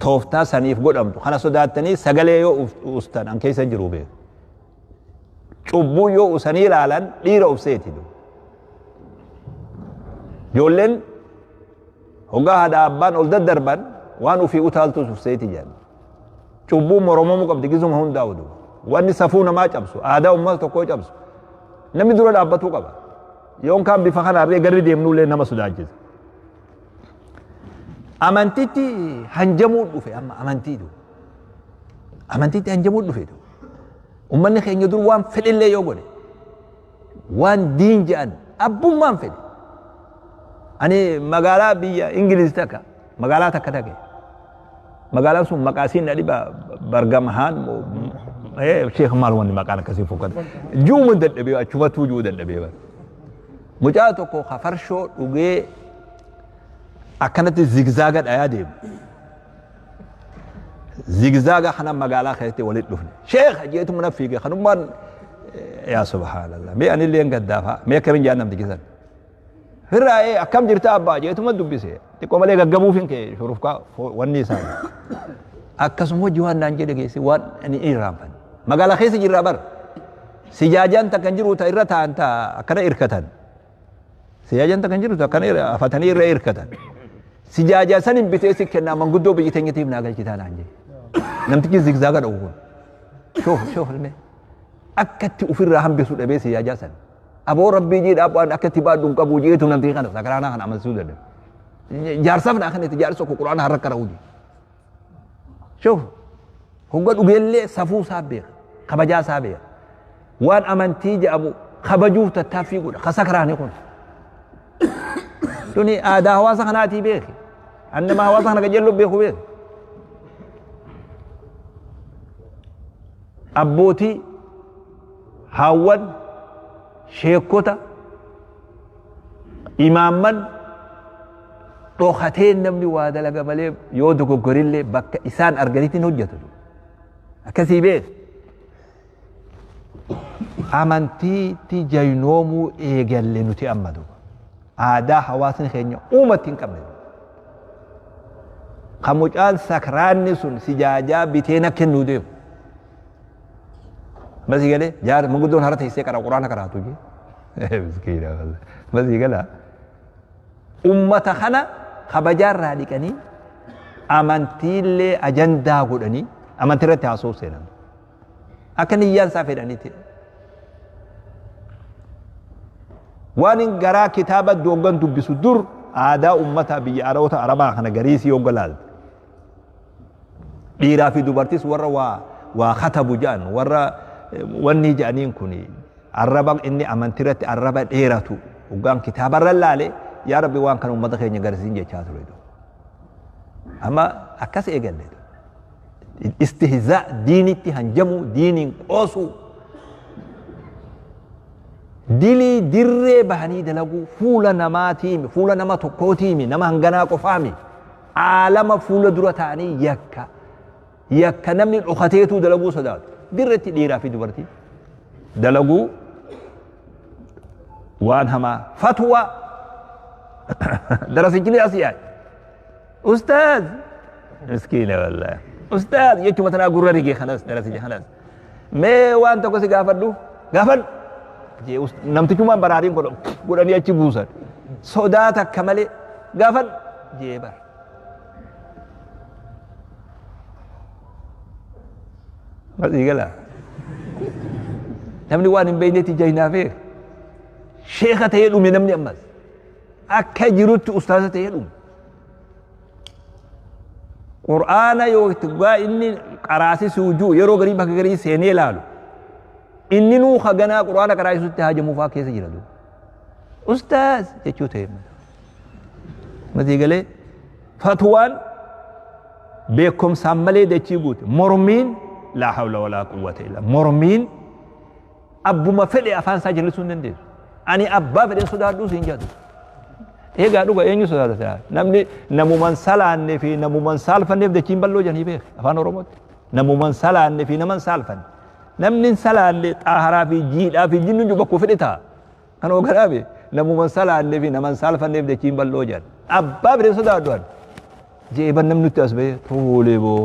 tooftaa saniif godhamtu kana sodaattanii sagalee yoo ustan an keessa jiru beeku cubbuu yoo usanii ilaalan dhiira ufseeti ijoolleen hoggaa haadha abbaan ol daddarban waan ufii utaaltus ufseeti jedhan cubbuu moromamuu qabdi gizuma hundaa udu wanni safuu namaa cabsu aadaa ummata tokkoo cabsu namni dura dhaabbatuu qaba yoon kaan bifa kanaarree garri deemnullee nama sodaachisa amantitti hanjamuu dhufe amma amantitti hanjamuu dhufe ummanni keenya dur waan fedhillee yoo godhe waan diin jedhan abbummaan fedhe ani magaalaa biyya ingiliz takka magaalaa takka dhaqe magaalaan sun maqaasiin na dhiba bargamahaan sheekh maal wanni maqaan akkasii fokkate juumu dadhabee achumattuu juu dadhabee mucaa tokko kafarshoo dhugee akkanatti zigzaaga dhayaa deemu zigzaaga kana magaalaa keessatti walit dhufne sheekh jeetu mana fiige kanummaan yaa subhaanallah mee anillee gaddaafa mee akkamiin jaan namti kisan hirraa'ee akkam jirta abbaa jeetuma dubbise xiqqoo malee gaggabuufin kee shurufkaa wanni isaa akkasuma hojii waan naan jedhe geesse waan ani irraanfan magaalaa keessa jirraa bar sijaajaan takkan jiru ta irra ta'an ta akkana irkatan sijaajaan takkan jiru ta akkana afatanii irra irkatan sijaajaa sanin bitee si kennaa manguddoo biyyi teenyatiif naa galchitaa naan jedhe namtichi zigzaaga dha'u kun shoof ilmee akkatti ofirraa hambisu dhabee sijaajaa san aboo rabbii jiidhaa bu'aan akkatti baadduun qabuu jeetu namtii kana sakaraanaa kana amansiisuu danda'e jaarsaaf naa kanatti jaarsa tokko quraana harra qara'uu jee shoof hogga dhugeellee safuu isaa beeka kabajaa isaa beeka waan amantii jedhamu kabajuuf tattaaffii godha ka sakaraanii kun tuni aadaa hawaasa kanaatii beeki annama hawaasa kana qajeellu beeku beeki abbootii haawwan sheekota imaamman dhokatee namni waa dalaga malee yoo dogoggorillee bakka isaan arganitiin hojjetu akkasii beek amantiitti jaynoomuu eegalle nuti ammadu aadaa hawaasni keenya uumatti hin qabne kan mucaan sakraanni sun sijaajaa bitee na kennuu deemu masii galee jaar manguddoon har'a teessee qara quraana karaatu jee miskiina masii galaa ummata kana kabajaarraa dhiqanii amantiillee ajandaa godhanii amantii irratti haasoo seenan akka niyyaan isaa fedhaniiti وان قرا كتابة دوغن دبسو در آداء أمتا بي أروتا أربا خنا غريسي يوغلال ديرا في دوبرتيس ورا وخطب جان ورا وني جانين كوني الربا إني أمنترت الربا ديراتو وقام كتاب الرلالي يا ربي وان كانوا أمتا خيني غرسين جي چاتو لدو أما أكاس إيقال لدو استهزاء ديني تهنجمو ديني قوسو دلي دري بهني دلقو فولا نماتيمي فولا نما تقوتيمي نما هنغنا قفامي عالم فولا درتاني يكا نمني الأختيتو دلقو صدات درتي ديرا في دبرتي دلقو وانهما فتوى درس جلي أسياد أستاذ مسكينة والله أستاذ يجو مثلا قرر ريكي خلاص درس جي خلاص مي وان تقو سي غافل je namtichuma bararin ko godani achi buusan sodaata kamale gafan je bar masi gala namni waan beyneti jaynafe sheekha ta'ee dhume namni ammas akka jirutti ustaaza ta'ee dhume qur'aana yoo itti gaa inni qaraasi suujuu yeroo garii bakka garii seenee laalu inni nuu khagana qur'aana qaraa'isutti hajamu faa keessa jira duu ustaaz jechuu ta'e mati galee fatwaan beekumsaan malee dachii guute mormiin laa hawla walaa quwwata illa mormiin abbuma fedhe afaan isaa jallisuu hin dandeessu ani abbaa fedhen sodaadhuu siin jedhu eegaa dhuga eenyu sodaata namni namuman salaanne fi namuman saalfanneef dachiin balloo janii beek afaan oromootti namuman salaanne fi naman saalfanne namni salaanne xaaharaa fi jiidhaa fi jinnu ju bakkoo fedhe ta'a kan ogadhaabe namuman salaanne fi naman saalfanneef dachiin balloo jan abbaa fedhen sodaadhu an jeeban namnutti as ba'e toolee boo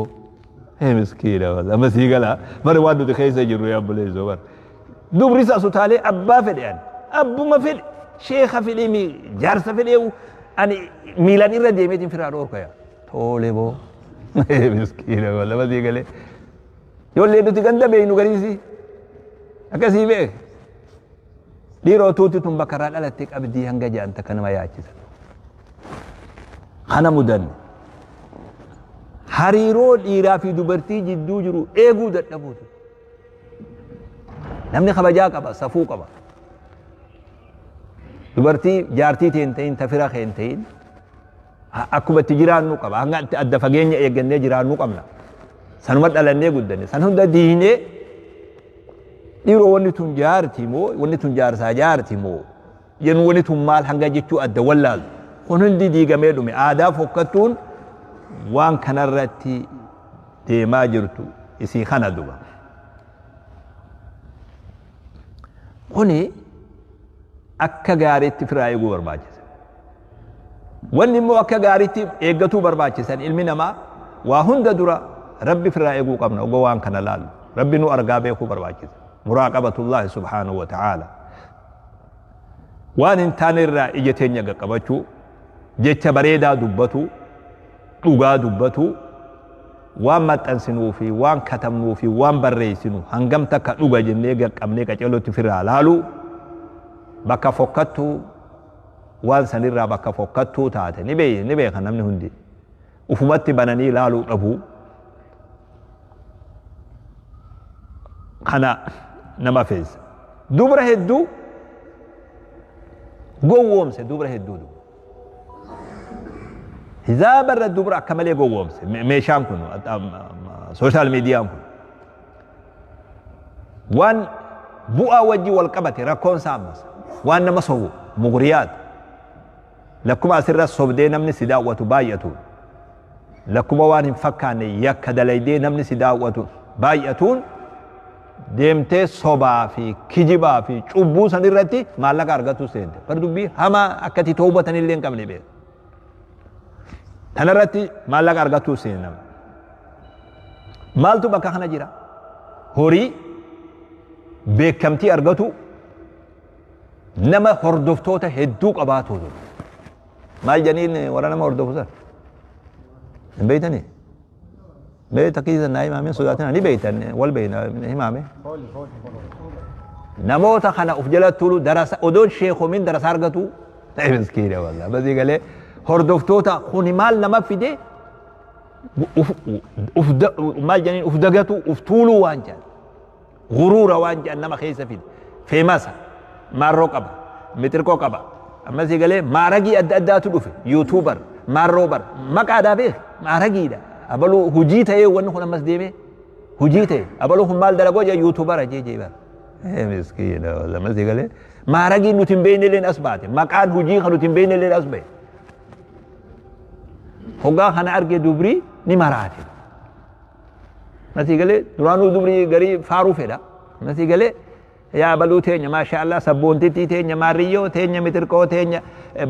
miskiina amma sii gala mara waan nuti keessa jirru yaa buleessoo bar dubris asutaalee abbaa fedhe an abbuma fedhe sheekha fedhe mi jaarsa fedhe ani miilaan irra deemeetiin firaa dhoorkaya toolee boo miskiina amma sii galee ijoollee nuti ganda beeynu gariisi akkasii beek dhiiroo tuuti tun bakka irraa dhalatte qabdii hanga ja'anta kan nama yaachisa kana mudanne hariiroo dhiiraa fi dubartii jidduu jiru eeguu dadhabuutu namni kabajaa qaba safuu qaba dubartii jaartii ta'e hin ta'in tafira kee hin ta'in akkuma itti jiraannu qaba hanga itti adda fageenya eeggannee jiraannu qabna sanuma dhalannee guddanne san hunda diinee dhiiroo wanni tun jaarti moo wanni tun jaarsaa jaarti moo jennu wanni tun maal hanga jechuu adda wallaalu kun hundi diigamee dhume aadaa fokkattuun waan kanarratti deemaa jirtu isii kana duba kuni akka gaariitti firaa eeguu barbaachisa wanni immoo akka gaariitti eeggatuu barbaachisan ilmi namaa waa hunda dura rabbi firaa eeguu qabna ogo waan kana laalu rabbi nu argaa beekuu barbaachisa muraaqabatullaahi subhaanahu wa ta'aala waan hin taane irraa ija teenya qaqqabachuu jecha bareedaa dubbatu dhugaa dubbatu waan maxxansinuu fi waan katabnuu fi waan barreessinu hangam takka dhuga jennee qaqqabnee qaceelootti firaa laalu bakka fokkattuu waan sanirraa bakka fokkattuu taate ni beeka namni hundi ufumatti bananii laaluu dhabuu kana nama feessa dubra hedduu gowwoomse dubra hedduu hizaaba irra dubra akka malee gowwoomse meeshaan kun sooshaal miidiyaan kun waan bu'aa wajji wal qabate rakkoon isaa ammas waan nama sobu mugriyaat lakkuma asirra sobdee namni si daawwatu baay'atu lakkuma waan hin fakkaanne yakka dalaydee namni si daawwatu baay'atuun deemtee sobaa fi kijibaa fi cubbuu san irratti maallaqa argatu seente bar dubbii hamaa akkati toobatan illee hin qabne beeku tanarratti maallaqa argatu seenama maaltu bakka kana jira horii beekamtii argatu nama hordoftoota hedduu qabaatu maal janiin warra nama hordofu san hin beeytanii بيت كيزا نايم عمين سوداتنا ني بيتن وال بين همامه نموت خنا أفجلت طول درس أدون شيخ من درس أرجتو مسكينة والله بس يقول هردفتوتا خوني مال نما في ده مال جنين أفدقتو أفتولو وانجان غرور وانجان نما خيسة في مسا مارو قبا متركو قبا أما يقول مارجي أداتو دوفي يوتيوبر ماروبر مقعدا بيه مارجي ده أبلو هجيته ونه خنا مسديمه هجيته أبلو هم مال دلقو جا يوتيوبر جي بار مسكينة والله ما يقول مارجي نتنبين لين أسبات مقعد هجي خلو تنبين لين أسبات هوغا خنا أرجع دوبري نماراتي نسي قال درانو دوبري غري فارو فدا نسي قال يا بلو تينيا ما شاء الله سبونتي تينيا ماريو تينيا متركو تينيا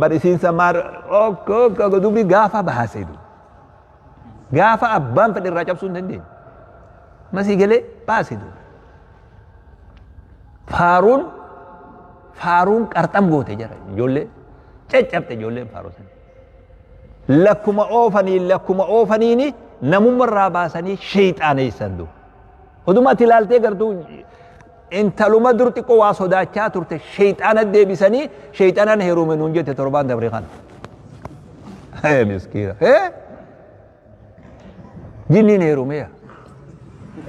بارسين سمار اوكو دوبري غافا بحاسيدو غافا أبان فدي راجب سنتين نسي قال باسيدو فارون كارتم غوتي جرا جولي چچبت جولي فارو سن لكما أوفنيني نمم الراباسني شيطان يسندو ودما تلالتي قردو انت لما درتي قوا صداچا ترت شيطان الدبسني شيطان هيرو من نجت تربان دبريخان هي مسكينه هي جنين هيرو ميا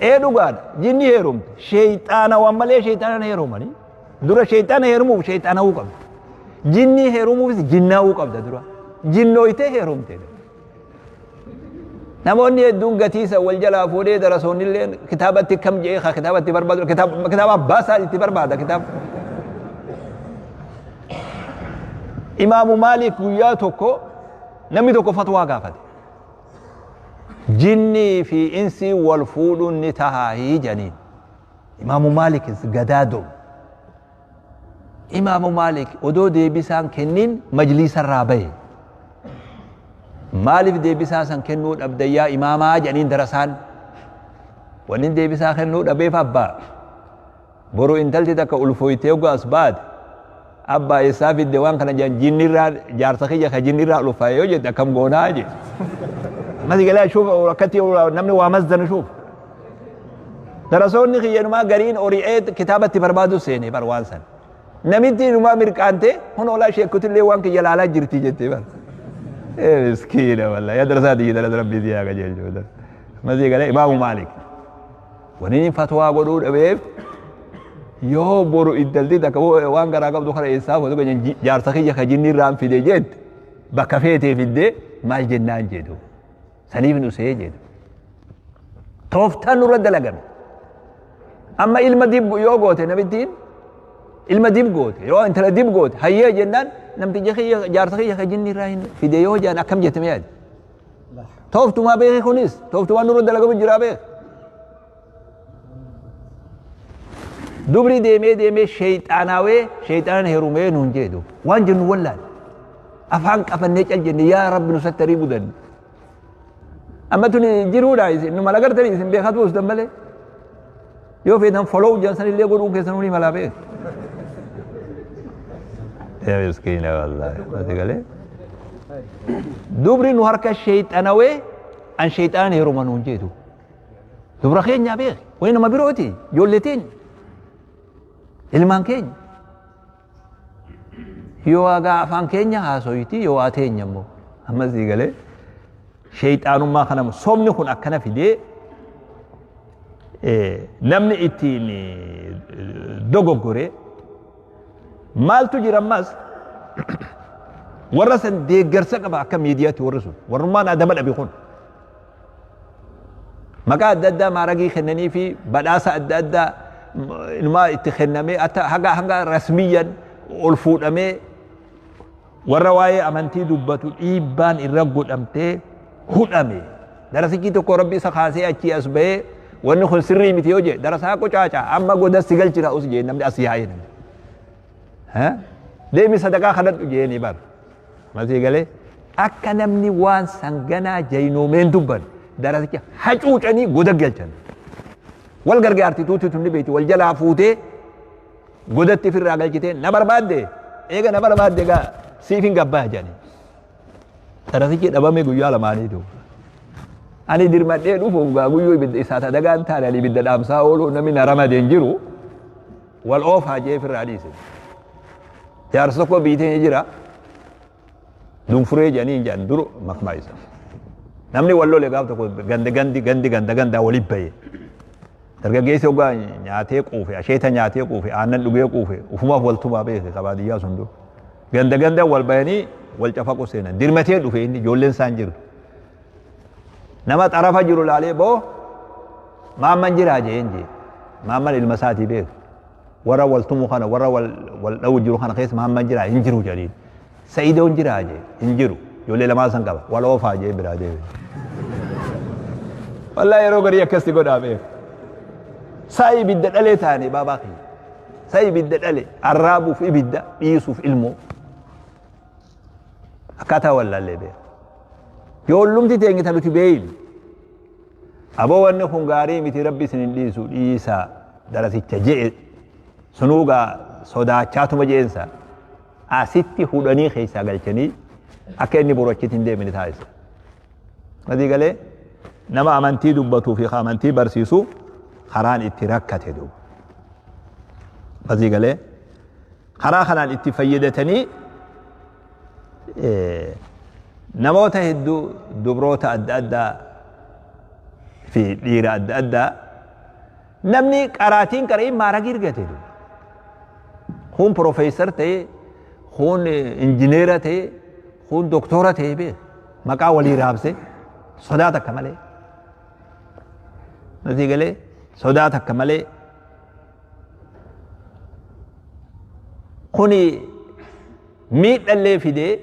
ايه دوغاد جني هيرو شيطان وامله شيطان هيرو ماني دورا شيطان هيرو شيطان هو قبل جني هيرو بس جناو قبل دورا جنويته هيرومته نموني دون قتيسة والجلا فودي درسوني اللي كتابة كم جيخة كتابة برباد كتاب باسا برباد كتاب إمام مالك وياتوكو نمي توكو فتوى قافت جني في إنسي والفول نتهاهي جنين إمام مالك قدادو إمام مالك ودو دي بسان كنين مجلس الرابع مالف دي بساسن كنو أبديا إماما جانين درسان ونين دي بسا كنو أبي فابا برو انتلتي تاك ألفويتيو أسباد أبا يسافي الدوان كان جنين را جارسخي جاك جنين را ألفايو جدا كم قونا جي ما تقول شوف وركتي نمني وامزدن شوف درسوني خيانو ما قرين أوريئت كتابة بربادو سيني بروانسان نميتي نما مركانتي هون ولا شيء كتل لي وانك يلالا جرتي جتي بار مسكينة والله يا درسات دي درس ربي دي اگا جيل جو ما دي قال امام مالك ونين فتوى قدود ابيب يو برو ادلتي تك وان غرا قبض خره حساب ودو جار سخي يا جني رام في دي جد بكفيتي في دي ما جنان جدو سنيف نو سي جدو توفتن رد لغم اما علم دي يو غوت نبي دين ilma dib goote yoo intala dib goote hayyee jennaan namticha kiyya jaarsa kiyya ka jinni irraa hin fide yoo jaan akkam jette miyaadi tooftumaa beeke kunis tooftumaa nurra dalagamu jiraa beeke dubri deemee shayxaanaawee shayxaana herumee nuun jeedu waan jennu wallaan afaan qabannee cal jenne yaa rabbi nu sattarii budan amma tuni jiruudha isin nu mala gartanii isin beekatu ustan malee yoo feetan follow jansan illee godhuun keessanuu ni malaa beeke يا مسكينة والله ما تقول دبري نهارك الشيطانوي أن شيطان يرومانون جيتو دبر خين يا بيخ وين ما بيروتي جولتين ilmaan keenya yoo aga afaan keenya haasoyti yoo ateenya immoo ammas digalee shayxaanummaa kana somni kun akkana fidee namni ittiin dogoggore maaltu jira ammas warra san deeggarsa qaba akka miidiyaatti warra sun warrummaan adama dhabe kun maqaa adda addaa maaragii kennanii fi badhaasa adda addaa ilmaa itti kennamee hanga rasmiyyan ol fuudhamee warra waa'ee amantii dubbatu dhiibbaan irra godhamtee hudhame darasichi tokko rabbi isa kaasee achii as bahee wanni kun sirrii miti yoo jedhe darasaa qocaaca amma goda si galchina us jee namni asii haa'e namni deemi sadaqaa kadhadhu jeeni bar masii galee akka namni waan sanganaa jaynoomeen dubban darasicha hacuucanii goda galchan wal gargaarti tuuti tunni beeti wal jalaa fuutee godatti firraa galchitee na barbaadde eega na barbaadde gaa siifin gabbaa jedhani darasichi dhabame guyyaa lamaaniitu ani dirmadhee dhufu gaa guyyoo ibidda isaa dagaan taane ani ibidda dhaamsaa ooluu namni na ramadeen jiru والأوف هاجي في الرئيس جارسكو بيتين يجرا دون فريج يعني جان درو مكمايسا namni walloole gaaf tokko ganda walii baye dargaggeessi ogaa nyaatee quufe asheeta nyaatee quufe aannan dhugee quufe ufumaaf waltumaa beeke qabaadiyyaa sun dur ganda wal bayanii wal cafaqu seenan dirmatee dhufe inni ijoolleen isaan jiru nama xarafa jiru laalee boo maamman jiraa jeen jee maamman ilma isaatii beeku warra waltumu kana warra wal dhawu jiru kana keessa maamman jiraa hin jiru jedhiin sa'iidoon jiraa jee hin jiru ijoollee lamaa san qaba wal oofaa jee biraa deebiin والله يروق ريك كستي قد أبيه ساي بدأ عليه ثاني باباقي ساي بدأ عليه الرابو في بدأ يسوع في علمه أكاتا ولا اللي بيه يقول لهم تيجي تلو تبين أبو أنه خنقاري متي ربي سنليسو إيسا درسي تجيء سنوغا صدا شاتو مجينسا أستي خداني خيسا قلتني أكني بروتشتين دي من تايس هذه قاله نما أمانتي دبتو في خامنتي برسيسو خران اتراكته دوب هذه قاله خران اتفيدتني نموته الدو دبروتا أدى في ديرة أدى نمني قراتين قريب ما رجير قتلو خون بروفيسور تي خون انجينير تي خون دكتورة تي بيه مقا ولي رابسه صداتك كمالي نتيجة ليه صداتك كمالي خوني ميت اللي في دي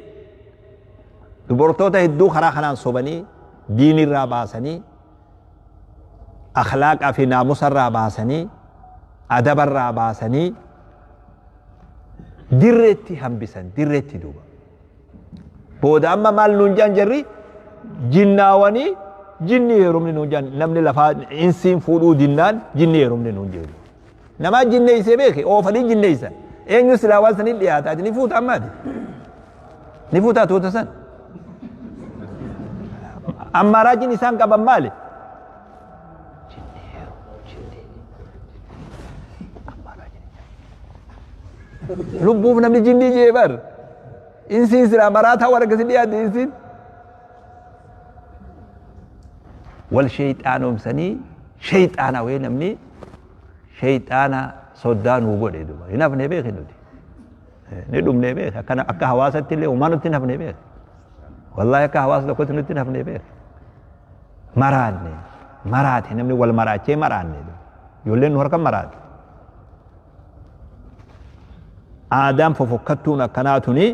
دبرتوتا هدو خرا خنان صوباني دين الراباساني أخلاق في ناموس الراباساني أدب الراباساني ديرتي هم بسن ديرتي دوبا بود أما مال نونجان جري جناواني جني يرومني نونجان نمني لفا إنسين فودو دينان جني يرومني نونجان نما جني يسبيك أو فدي جني يسا إن يسلاوال سني لياتا نفوت أمادي نفوت أتوتا سن أما راجي نسان كبا مالي لبوف نمني جني جيبر إنسين سلا مراتا ورقة سليات إنسين والشيطان أمسني شيطان وين نمني شيطان صدان وقول إدوما هنا في نبيه خلودي ندوم نبيه كان أكا حواسة تلي وما نتنا في نبيه والله أكا حواسة لكوت نتنا في نبيه مراد نمني والمراد شيء مراد يقولين نوركم مراد آدم ففكتونا كناتوني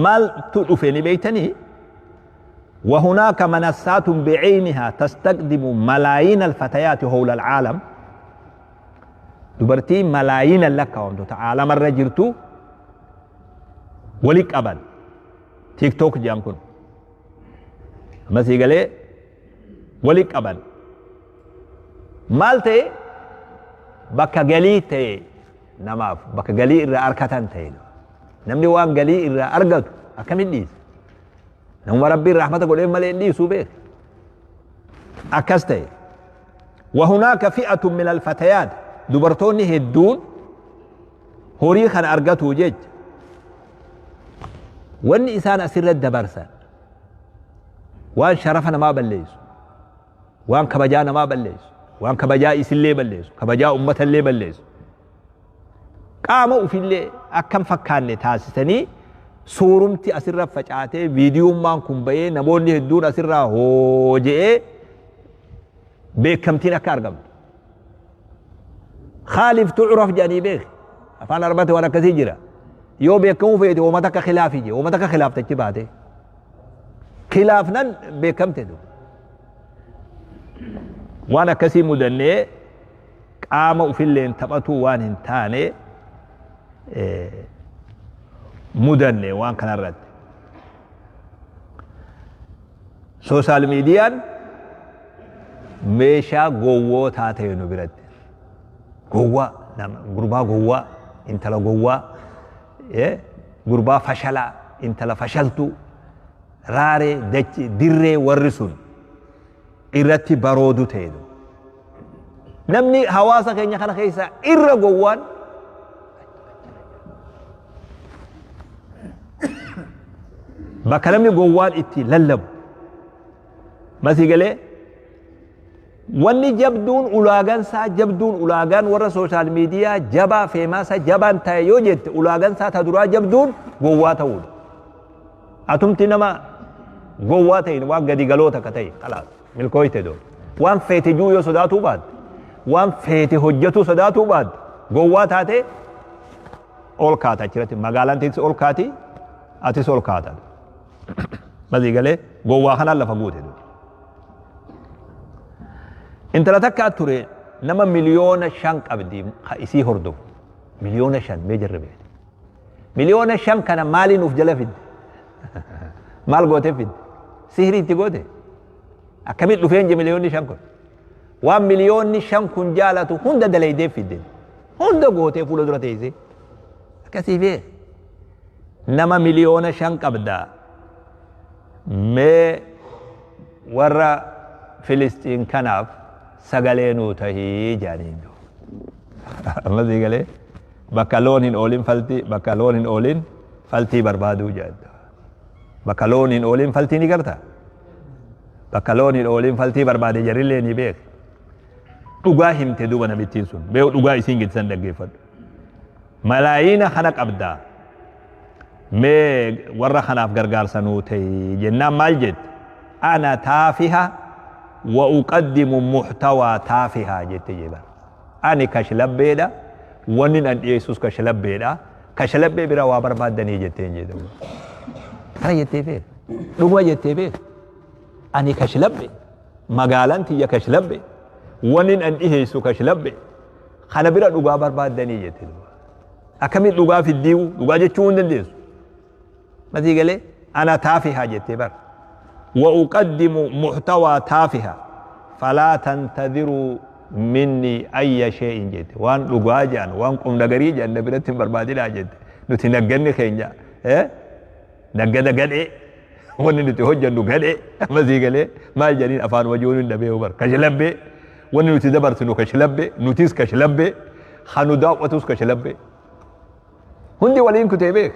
مال تدفني بيتني وهناك منصات بعينها تستخدم ملايين الفتيات حول العالم دبرتي ملايين لك وانتو تعالى مرة جرتو ولك أبد تيك توك جامكن مسي قالي ولك أبد مالتي بكا قليتي نماف بكا قلي إرى أركتان تيلو نمني وان قلي إرى أرقت أكمل ديس نمو ربي الرحمة قول إما لإندي سوبيك أكستي وهناك فئة من الفتيات دبرتوني هدون هوريخا أرقته جيج وان إسان أسر الدبرسا وان شرفنا ما بليس وان كبجانا ما بليس وان كبجا إسل لي بليس كبجا أمة اللي بليس قاموا في اللي أكم فكان لي تاسسني سورمتي أسرّا فجأته فيديو مان كمبيه نبوني هدون أسرّا هوجئ بكمتين أكارقم خالف تعرف جانبه أفان أربعة وانا كثيرة يو بكم فيديو ومتك خلافي جي ومتك خلاف تجباته خلافنا بكم تدو وانا كثير مدني قاموا في اللي انتبطوا وان انتاني مدني وان كان الرد سوشال ميديا ميشا قوة تاتي نبرد قوة غربا قوة انتلا قوة غربا فشلا انتلا فشلتو راري دچ دري ورسون إرتي برودو تيدو نمني حواسا كينيا خنا خيسا إرى قوان بكلمني قوان إتي للب مسي قالي واني جبدون أولاغان سا جبدون أولاغان ورا سوشال ميديا جبا فيما سا جبان تايو جت أولاغان سا تدرا جبدون قوات تقول أتمتي نما قواتين وان قدي قلوتا كتاي خلاص ملكويت دول وان فيتي جويو صداتو بعد وان فيتي حجتو صداتو بعد قوات هاتي أول كاتا چرتي مغالان تيس أول كاتي أتيس أول كاتا بذي قالي قوة خنا لفقوت دول انت لا تكاد تري نما مليون شنك أبدي خايسي هردو مليون شن ميجر بيت مليون شن كان مالي نفجل فيد مال قوتي فيد سهري تقوتي أكمل لفين جي مليون شن كن وان مليون شن كن جالتو هند دلي دي فيد هند قوتي فولو درتي زي كسي فيه نما مليون شن أبدا مي ورا فلسطين كناف سغالينو تهي جانينو الله دي قال بكالونين اولين فلتي بكالونين اولين فلتي بربادو جاد بكالونين اولين فلتي ني کرتا بكالونين اولين فلتي بربادي جريليني بيك دوغا همته دوبا نبيتين سن بيو دوغا اسين گتسن دغيفد ملايين خنق ابدا مي ورا خناف غرغار سنو تي جنا مالجد انا تافها وأقدم محتوى تافها جت جبر أنا كشلب بيدا ونن أن يسوع كشلب بيدا كشلب بيدا وابر بعد دني جت جدا هاي جت فيه لو جت فيه أنا كشلب مقالن تيجي كشلب ونن أن يسوع كشلب خنا بيدا لو وابر بعد دني جت أكمل لو في الديو لو جت شون دنديس ما تيجي ليه أنا تافها جت بر وأقدم محتوى تافها فلا تنتظروا مني أي شيء جد وان لغاجان وان قم دغريجان نبرتين بربادي لا جد نتي نغني خينجا نغد غدي ون نتي هوجن غدي مزيغلي ما جنين افان وجون دبي وبر كشلبي ون نتي دبرت نو كشلبي نوتيس كشلبي خانو داوتوس كشلبي هندي ولين كتيبك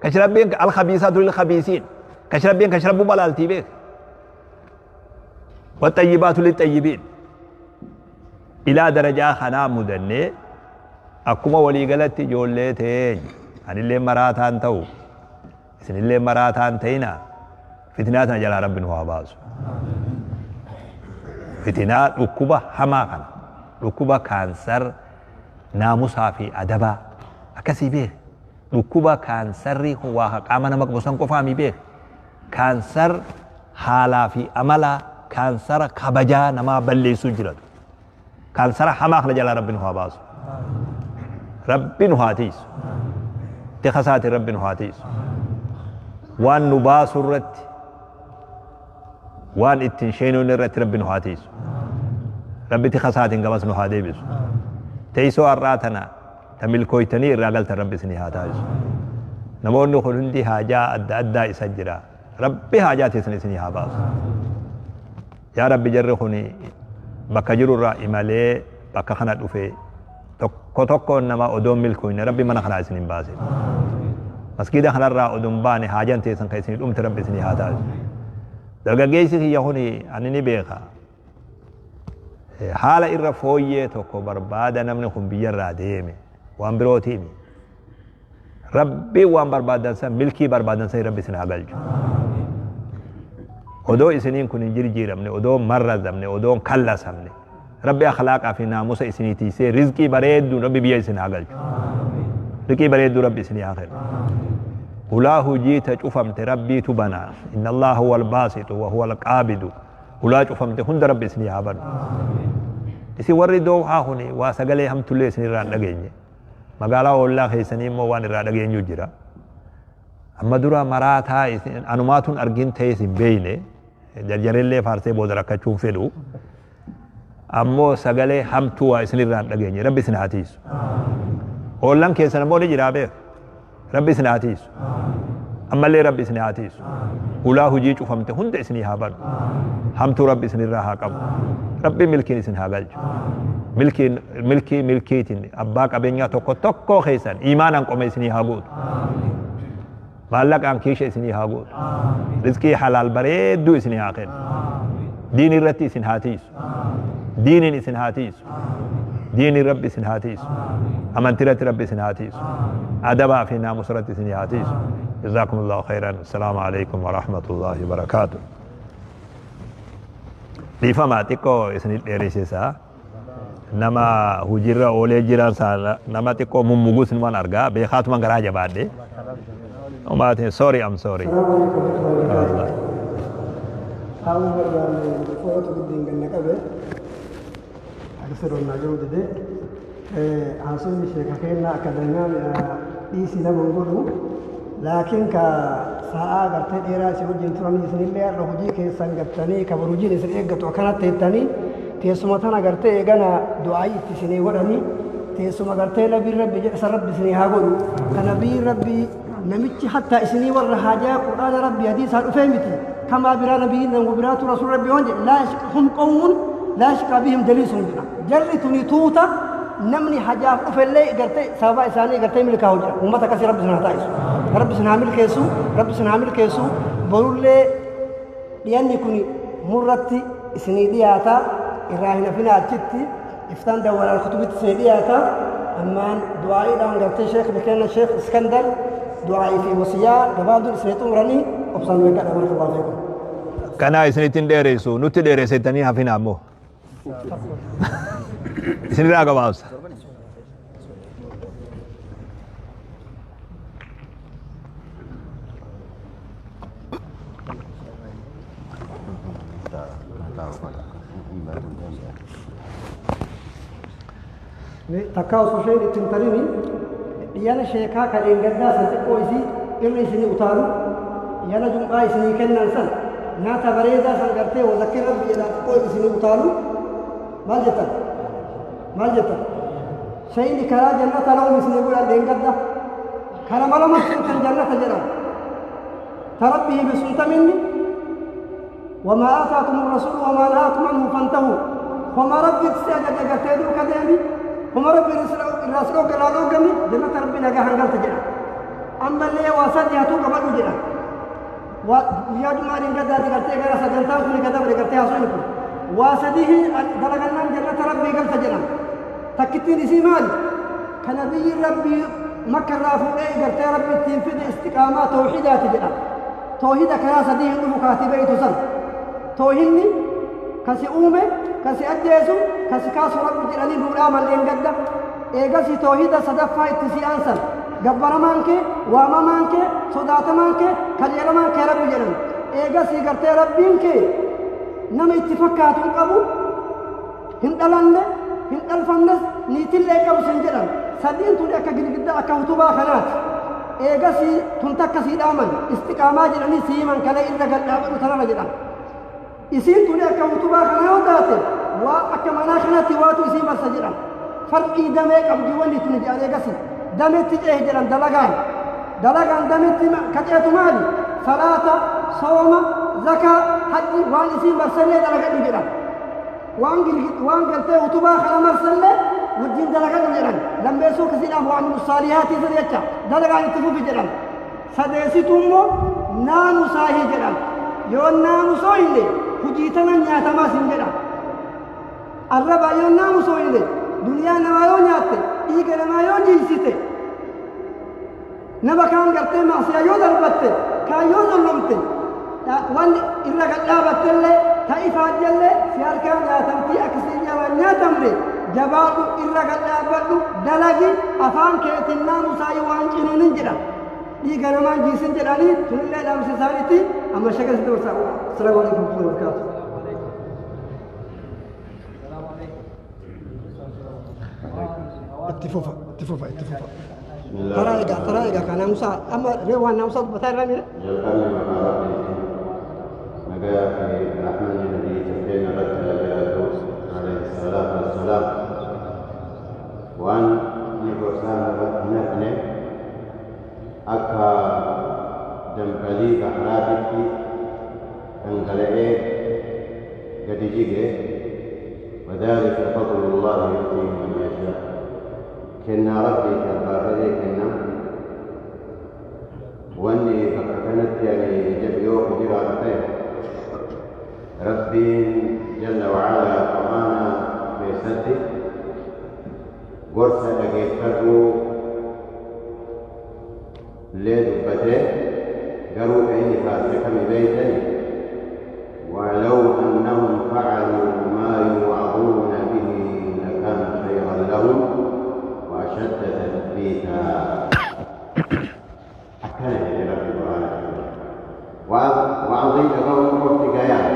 كشلبي الخبيثات للخبيثين كشربين كشربوا بلالتي بيك والطيبات للطيبين إلى درجة خنا مدني أكما ولي قلت جولتين أن اللي مراتان تو إسن اللي مراتان تينا فتناتنا جل ربنا وعباس فتنات ركوبة حماقا ركوبة كانسر ناموسا في أدبا أكسي بيك ركوبة كانسر هو قامنا مقبوسان كفامي بيك كانسر حالا في أملا كانسر خبجا نما بلي سجرد كانسر حماق لجل ربنا وعباس ربنا هاتيس تخسات ربنا هاتيس وان نباس الرت وان اتنشينو نرت ربنا هاتيس ربي تخسات انقبس نهادي بس تيسو أراتنا تملكويتني الرقلت ربي سني هاتيس نمون نخل هندي حاجة أدى إسجرا ربي حاجات سني هاباس يا ربي جرخوني بكجر الرأي مالي بكخنا دفي توكو نما أدوم ملكوين ربي من خنا سنين باسي مسجد خنا الرأي أدوم باني حاجان تيسن كيسني تربي سني هاتاز درجة جيسي يهوني أنني بيخا حالة إرفوية توكو بربادة نمنكم بيجر ديمي وامبروتيمي ربي وان بربادن سن ملكي بربادن سن ربي سن هاغلج ودو اسنين كن جيرمني ودو مرزمني ودو كلسمني ربي اخلاق في ناموس اسنيتي سي رزقي بريد ربي بيا سن هاغلج رزقي بريد ربي سن هاغل الله جيت شوفمت ربي تبنا ان الله هو الباسط وهو القابض ولا شوفمت هند ربي سن هابن isi warri do ha huni wa sagale hamtulle sini ran dageenye magala walla khaysani mo wan ra dageenyu jira amma dura marata anumatun argin taysin beene jarjarelle farse bodara kachun felu ammo sagale hamtu wa sini ran dageenye rabbi sini hatis ollan kesan mo ni jira be rabbi sini hatis amma le rabbi sini hatis ula huji chufamte hunde sini haban hamtu rabbi sini ra haqam ربي ملكين سنها قلج milkiitiin abbaa qabeenyaa tokko keessan iimaanaan qome isinii haa gootu maallaqaan kiisha isinii haa gootu rizqii halaal bareedduu isinii haa kennu diin irratti isin haa tiisu diiniin isin haa tiisu diinii rabbi isin haa tiisu amantirratti rabbi isin haa tiisu adabaa fi naamusarratti isin haa tiisu jazakumullahu khairan assalaamu alaykum wa rahmatullahi wa barakatuh dhiifamaa xiqqoo isinit dheereysisaa nama hujirra oolee jiran sana nama xiqqoo mummugus numan argaa beekaatuman garaa jabaadhe umaatiin sorry I'm sorry Allah
حاول فوتو بدين قلنا قبل أكثرنا جودة عاصم الشيخ كنا أكدنا إيسي لما نقوله لكن كساعة قرت إيراسي وجين تراني سن الله رهجي كيسان قرتني كبروجين سن إيجت وكانت تهتني تيسمتنا قرت إيجنا دعائي تسني وراني تيسم قرت لبي ربي جلس ربي سني هاقول كنبي ربي نمتي حتى إسني ورهاجا قرآن ربي حديث هالفهمتي كما برا نبينا وبرات رسول ربي وانجي لا هم قوم لا يشقى بهم دليل سنجنا جرتني توتا نمني حجاف أفلي قرتي سابا إساني قرتي ملكا وجه ومتا كسي رب سنها تايسو رب سنها ملكيسو رب سنها ملكيسو بقول لي لأني كوني مرتي سني دياتا إراهنا فينا أجتي افتان دورا الخطوبة سني دياتا أمان دعائي لهم قرتي شيخ بكينا الشيخ اسكندر دعائي في وصياء قبادو سنيتون راني وبصان ويكا بارك الله فيكم
كنا إسنيتين ديريسو نوتي ديريسيتني هفين أمو إسني راقا باوسا
تكاو سوشيل تنتريني يانا شيكا كالين قدا سنتقو إسي إرني سني أتارو يانا جمعا إسني كنن سن ناتا بريدا سن قرتي وذكر ربي إلا تقو إسني أتارو مال جتا شيني كرا جنة لهم إسني قولا دين قدا كرا ملما سنتن جنة جرا تربيه بسنت مني وما آتاكم الرسول وما نهاكم عنه فانتهوا وما ربي تسيجد قرتي دو كدامي وما ربي الرسول قالوا قمي جنة ربي لقى هنقل تجرا أما اللي واسد يهتو قبل جرا ويا جماعة قد قرتي قرا سجنتان كل قد قرتي حصولكم واسده دلقنا جنة ربي قال تجرا تكتين اسي مال كنبي ربي مكة رافو اي قرتي ربي تنفذ استقامات توحيدات جرا توحيد كرا سديه انه كاتبه تسن توحيدني كسي اومه كسي اجيسو كسي كاسو ربي جراني نور عمل لين قد ايغسي توحيد صدفا اتسي انسان گبر مانکے واما مانکے صدات مانکے کجیل مانکے رب جنن ايغسي کرتے ربین کے نم اتفاقات قبو هندلن هندلفنس نيتل قبو سنجرن سدين تو اكا گدگدا اكا وتبا خنات ايغسي تنتكسي دامن استقامه جنني سيمن كلا الا قد ترى جنن اسين تو اكا وتبا خنات وا اكا مناخنتي واتو سي مسجرن فرقي دمه قبو ولي تنجي ايغسي دمت جه جران دلغان دمت كتيت مالي صلاة صوم زكاة حج وان اسي مرسلة دلغان جران وان قلت وتبا خلا مرسلة وجين دلغان جران لما يسوق سينا وعمل الصالحات سريتشا دلغان تفو في جران سديسي تمو نانو ساهي جران يون نانو سويني حجيتنا نياتا ما سنجران الربا يون نانو سويني دنيا نمايو نياتي إيقا نمايو جيسيتي نبا كان قرتي معصية يو دربتي كان يو ظلمتي وان إلا قد لابت اللي تايفات جلي سيار كان ياتمتي أكسي جوان ياتمري جبابو إلا قد لابتو دلقي أفان كيتنا مسايو وان جنون جرا إيقا نمان جيسين جراني تن الله لام سيسانيتي أما شكل ستور ساقوا السلام عليكم ورحمة الله وبركاته اتفوفا ترايقا كان موسى اما ريوان موسى بتاع رامي
جلقنا مقاراتي نجاة في رحمن النبي تفين رد عليه الصلاة والسلام وان نيكوسان نحن أكا دمقلي بحراتي انقلعي قد جيجي وذلك فضل الله يؤتيه من يشاء. كنا ربي كالبارده كنا واني فكانت يعني جبيوك جراتين ربي جل وعلا قرانا في سدي ورثة أجيبته لدبته قالوا إني فاسق من بيتني ولو أنهم فعلوا ما يوعظون به لكان خيرا لهم وأشد تثبيتا. أكلت لرب العالمين وعظيم قوم ارتقيان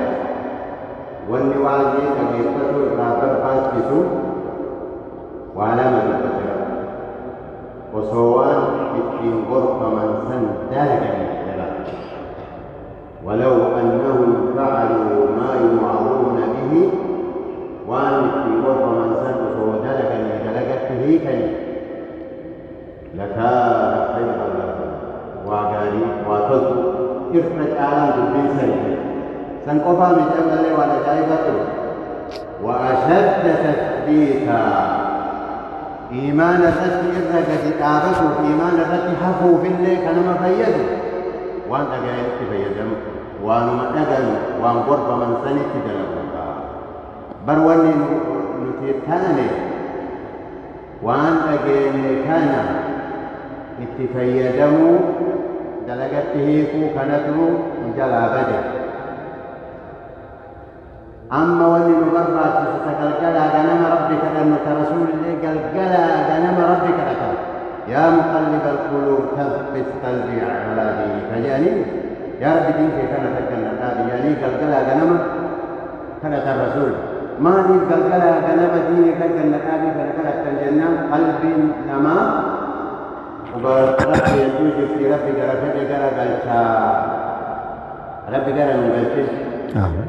واني وعظي أجيبته رابر فاسكسو وعلامة البشر وصوان في غرف من سن ذلك الكلام ولو أنهم فعلوا ما يوعظون به وأن في غرف من سن ذلك به لكان خيرا لهم وقالي وتلقوا إرفت آلام من سيئة سنقفا من جمال ولا جايبته وأشد تثبيتا. إيمان الرد إرقى كتابته إيمان الرد حفو في الليل كانما فيده وأن أجايب تفيدم وأن مدقل وأن قرب من سنة تدلقها برواني نتيتاني وأن أجايب كان اتفيدم دلقته كانته جلا بدر. أما ولي مبربات ستقلقلا غنم ربك لأنك رسول الله قلقلا غنم ربك لك يا مقلب القلوب ثبت قلبي على دينك فجاني يا رب دينك كان تكلم هذه يعني قلقلا غنم كانت الرسول ما دي قلقلا غنم دينك كان هذه فنكلت الجنة قلبي نما وبرب يجوز في ربك ربك قلقا ربك قلقا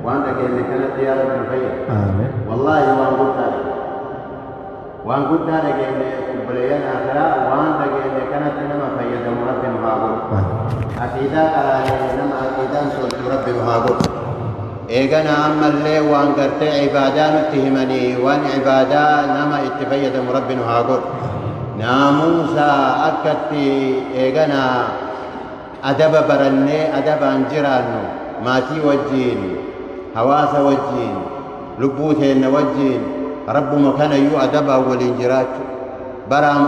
وأنت كأنك كانت يا رب الخير والله وأن قلت لك إن بليان آخرة وأنت كأنك كانت إنما فيد مرب مهاجر أكيدا أراني إنما أكيدا سلط رب مهاجر إيجانا أما اللي وأن قرت عبادان اتهمني وأن عبادا نما اتفيد مرب مهاجر ناموسا أكدت إيجانا أدب برني أدب أنجرانو ماتي وجين حواس وجين لبوتين وجين رب مكان يو أدبا والإنجراج برام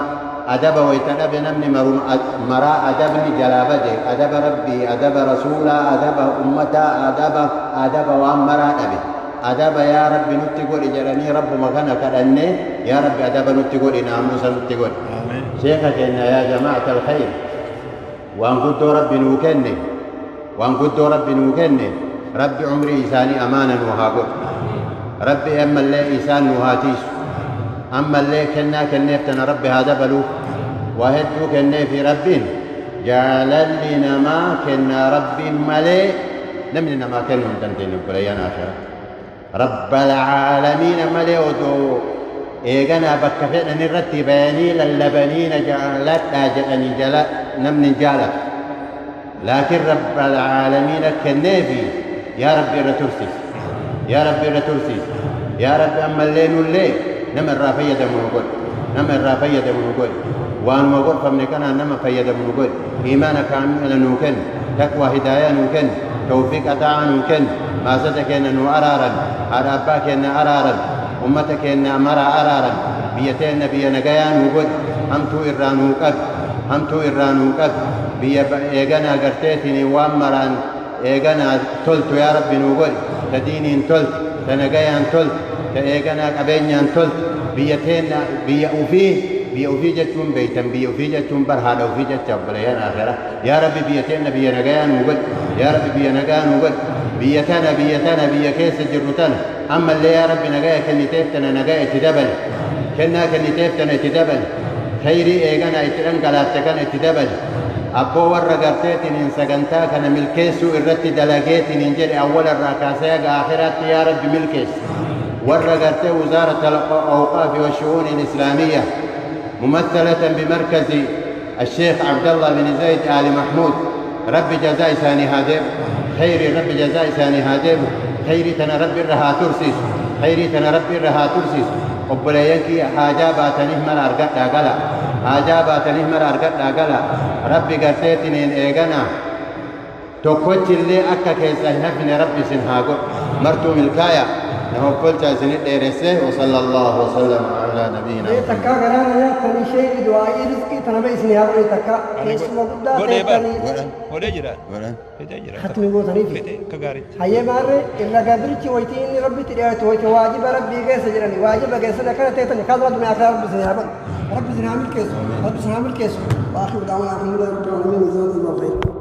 أدبا ويتدب نمني مرا أدبني جلابته أدب ربي أدب رسولا أدب أمتا أدب وأمرا أبي أدب يا رب نتقول إجراني رب مكان كرني يا رب أدب نتقول ناموسا نتقول شيخك إن يا جماعة الخير وأن قلت ربي نوكني وأن قلت ربي نوكني ربي عمري إساني أمانا وهاقول ربي أما اللي إسان وهاتيس أما اللي كنا كنفتنا ربي هذا بلو وهدو كنا في ربين جعل لنا ما كنا ربي ملي نمنا ما كنا تنتين بليان آخرة رب العالمين ملي ودو إيقنا بكفتنا نرتي بياني للبنين جعلت أجلني جلت نمن جالت لكن رب العالمين كالنبي يا ربي رترسي يا ربي رترسي يا رب أما الليل والليل نمر رافية منقول نمر رافية منقول وأن مقول فمن كان نمر فيد منقول إيمانك عمل نوكن تقوى هدايا نوكن توفيق أطاع نوكن ما صدق أنه أرارا أراباك أن أرارا أمتك أن أمر أرارا بيتين بينا قيا نوكل همتو إرانو قد بيا إيغانا قرتيتني وامران إيغانا تلت يا رب نوغل تديني تلت تنقيا تلت تإيغانا قبينيا تلت بيتين بيا أوفي جتون بيتا بيا أوفي جتون برهاد أوفي جتون بليان آخرة يا رب بيتين بيا نقيا نوغل يا رب بيا نقيا نوغل بيتنا بيا كيس جرتنا أما اللي يا رب نقيا كني تفتنا نقيا تدبل كنا كني تفتنا تدبل خيري إيغانا إتران قلاتكان اتدبل أبو ورّا قرتيتين إن سقنتا كان ملكيسو إرتي دلاقيتين إن جري أول الركاسيق آخرات يا رب ملكيس ورّا قرتي وزارة الأوقاف والشؤون الإسلامية ممثلة بمركز الشيخ عبد الله بن زيد آل محمود رب جزاء ساني هادب خيري رب جزاء ساني هادب خيري تنا رب الرها ترسيس خيري تنا ربي رها ترسيس وبليانكي حاجة باتنه مر أرقد داقلا حاجة باتنه مر أرقد داقلا ربي قرتيتنين إيغانا توقفت اللي أكا كيسا هنفن ربي سنهاقو مرتو ملكايا نهو قلت أزني ديرسه وصلى الله وسلم على نبينا
إيه تكا قرانا يا تاني شيء دعائي رزقي تنبي سنها بني تكا كيس مقدا تاني
ولا جرا
ولا
ختمي بو تاني في
كغاري
هيا ماري إلا قدرتي ويتين ربي تريات ويت واجب ربي كيس جراني واجب كيس لكن تيتني كذا دنيا آخر ربي سنها ربي سنها عامل كيس ربي سنها عامل كيس وآخر دعوانا الحمد لله رب العالمين جزاكم الله خير